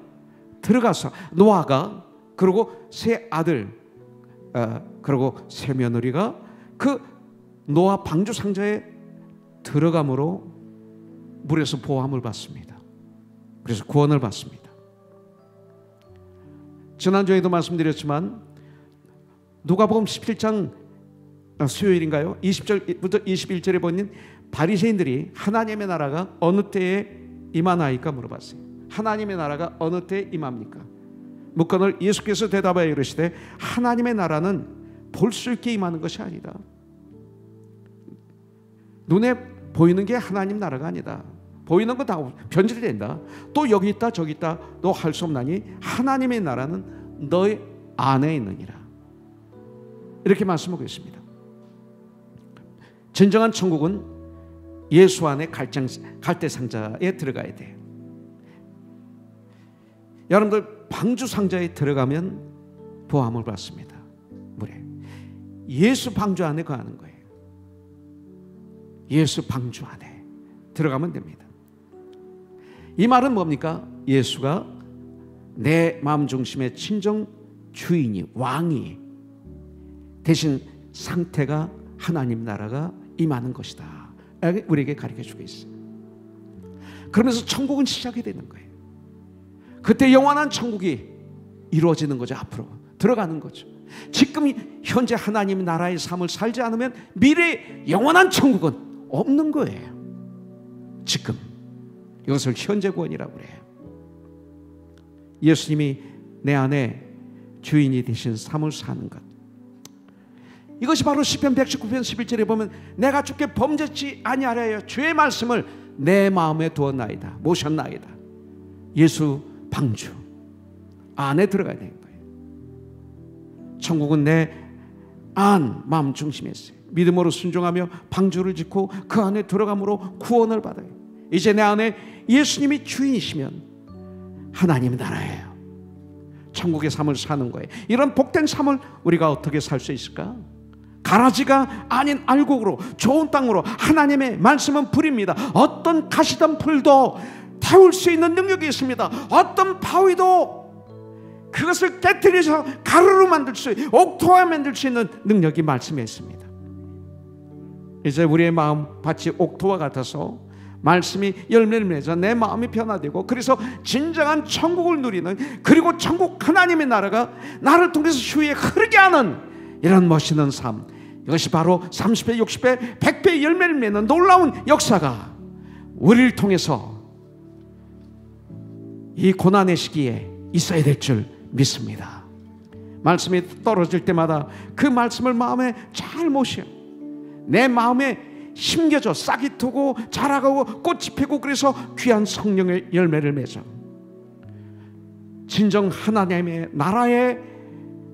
들어가서, 노아가 그리고 세 아들 그리고 세 며느리가 그 노아 방주 상자에 들어감으로 물에서 보호함을 받습니다. 그래서 구원을 받습니다. 지난주에도 말씀드렸지만 누가복음 17장 수요일인가요? 20절부터 21절에 보면 바리새인들이 하나님의 나라가 어느 때에 임하나이까 물어봤어요. 하나님의 나라가 어느 때에 임합니까? 묻거늘 예수께서 대답하여 이르시되 하나님의 나라는 볼 수 있게 임하는 것이 아니다. 눈에 보이는 게 하나님 나라가 아니다. 보이는 건 다 변질된다. 또 여기 있다 저기 있다 너 할 수 없나니 하나님의 나라는 너의 안에 있느니라. 이렇게 말씀하고 있습니다. 진정한 천국은 예수 안에 갈대 상자에 들어가야 돼요. 여러분들 방주 상자에 들어가면 보함을 받습니다. 물에. 예수 방주 안에 거하는 거예요. 예수 방주 안에 들어가면 됩니다. 이 말은 뭡니까? 예수가 내 마음 중심의 친정 주인이, 왕이 대신 상태가 하나님 나라가 임하는 것이다. 우리에게 가르쳐주고 있어요. 그러면서 천국은 시작이 되는 거예요. 그때 영원한 천국이 이루어지는 거죠. 앞으로 들어가는 거죠. 지금 현재 하나님 나라의 삶을 살지 않으면 미래의 영원한 천국은 없는 거예요. 지금 이것을 현재 구원이라고 그래요. 예수님이 내 안에 주인이 되신 삶을 사는 것, 이것이 바로 시편 119편 11절에 보면 내가 주께 범죄치 아니하려 주의 말씀을 내 마음에 두었나이다, 모셨나이다. 예수 방주 안에 들어가야 되는 거예요. 천국은 내 안 마음 중심에 있어요. 믿음으로 순종하며 방주를 짓고 그 안에 들어감으로 구원을 받아요. 이제 내 안에 예수님이 주인이시면 하나님 나라예요. 천국의 삶을 사는 거예요. 이런 복된 삶을 우리가 어떻게 살 수 있을까? 가라지가 아닌 알곡으로 좋은 땅으로 하나님의 말씀은 불입니다. 어떤 가시던 풀도 태울 수 있는 능력이 있습니다. 어떤 바위도 그것을 깨뜨려서 가루로 만들 수, 옥토화 만들 수 있는 능력이 말씀에 있습니다. 이제 우리의 마음 밭이 옥토와 같아서 말씀이 열매를 맺어 내 마음이 변화되고, 그래서 진정한 천국을 누리는, 그리고 천국 하나님의 나라가 나를 통해서 주위에 흐르게 하는 이런 멋있는 삶, 이것이 바로 30배, 60배, 100배 열매를 맺는 놀라운 역사가 우리를 통해서 이 고난의 시기에 있어야 될 줄 믿습니다. 말씀이 떨어질 때마다 그 말씀을 마음에 잘 모셔 내 마음에 심겨져 싹이 트고 자라고 꽃이 피고, 그래서 귀한 성령의 열매를 맺어 진정 하나님의 나라의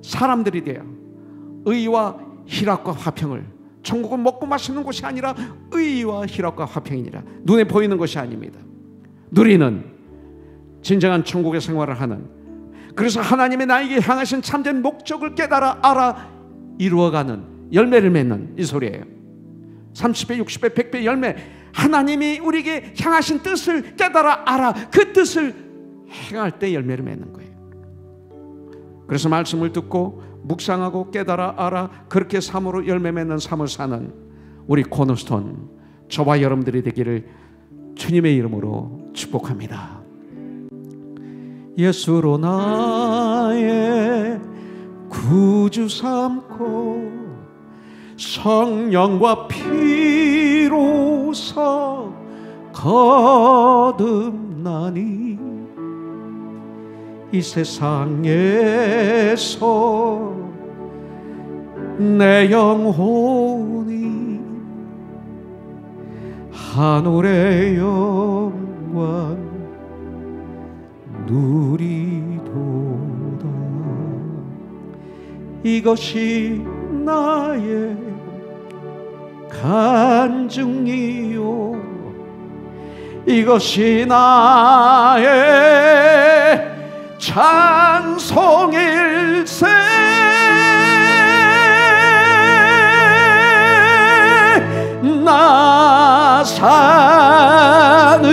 사람들이 되어 의와 희락과 화평을, 천국은 먹고 마시는 곳이 아니라 의와 희락과 화평이니라. 눈에 보이는 것이 아닙니다. 누리는 진정한 천국의 생활을 하는, 그래서 하나님의 나에게 향하신 참된 목적을 깨달아 알아 이루어가는 열매를 맺는 이 소리예요. 30배, 60배, 100배 열매, 하나님이 우리에게 향하신 뜻을 깨달아 알아 그 뜻을 행할 때 열매를 맺는 거예요. 그래서 말씀을 듣고 묵상하고 깨달아 알아 그렇게 삶으로 열매 맺는 삶을 사는 우리 코너스톤, 저와 여러분들이 되기를 주님의 이름으로 축복합니다. 예수로 나의 구주 삼고 성령과 피로서 거듭나니 이 세상에서 내 영혼이 하늘의 영광 누리도다. 이것이 나의 간증이요, 이것이 나의 찬송일세. 나 사는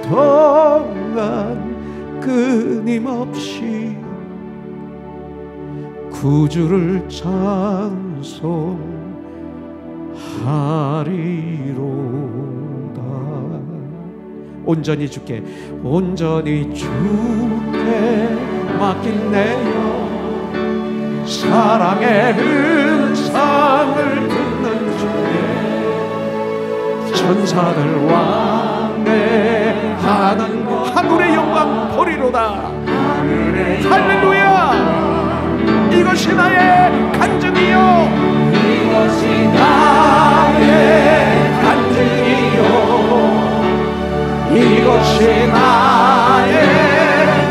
동안 끊임없이 구주를 찬송하리로다. 온전히 주께, 온전히 주께 맡긴 내 영, 사랑의 음성을 듣는 주께 천사들 왕래하는 하늘의 영광 보리로다. 할렐루야. 이것이 나의 간증이요, 이것이 나의 간증이요, 이것이 나의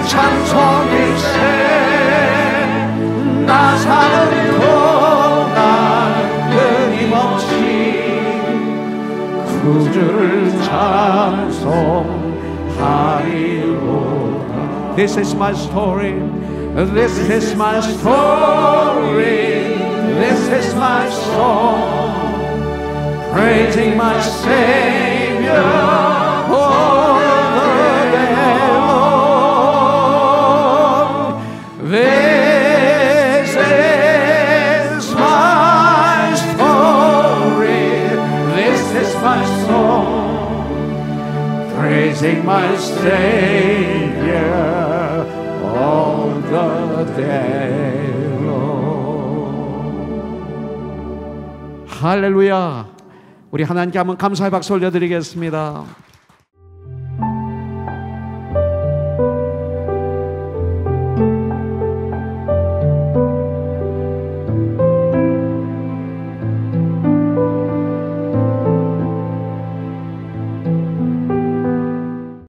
찬송일세. 나 사는 동안 끊임없이 구주를 찬송하리로다. This is my story. This is my story. This is my song, praising my Savior all the day long. This is my story. This is my song, praising my Savior all the day long. 할렐루야. 우리 하나님께 한번 감사의 박수 올려드리겠습니다.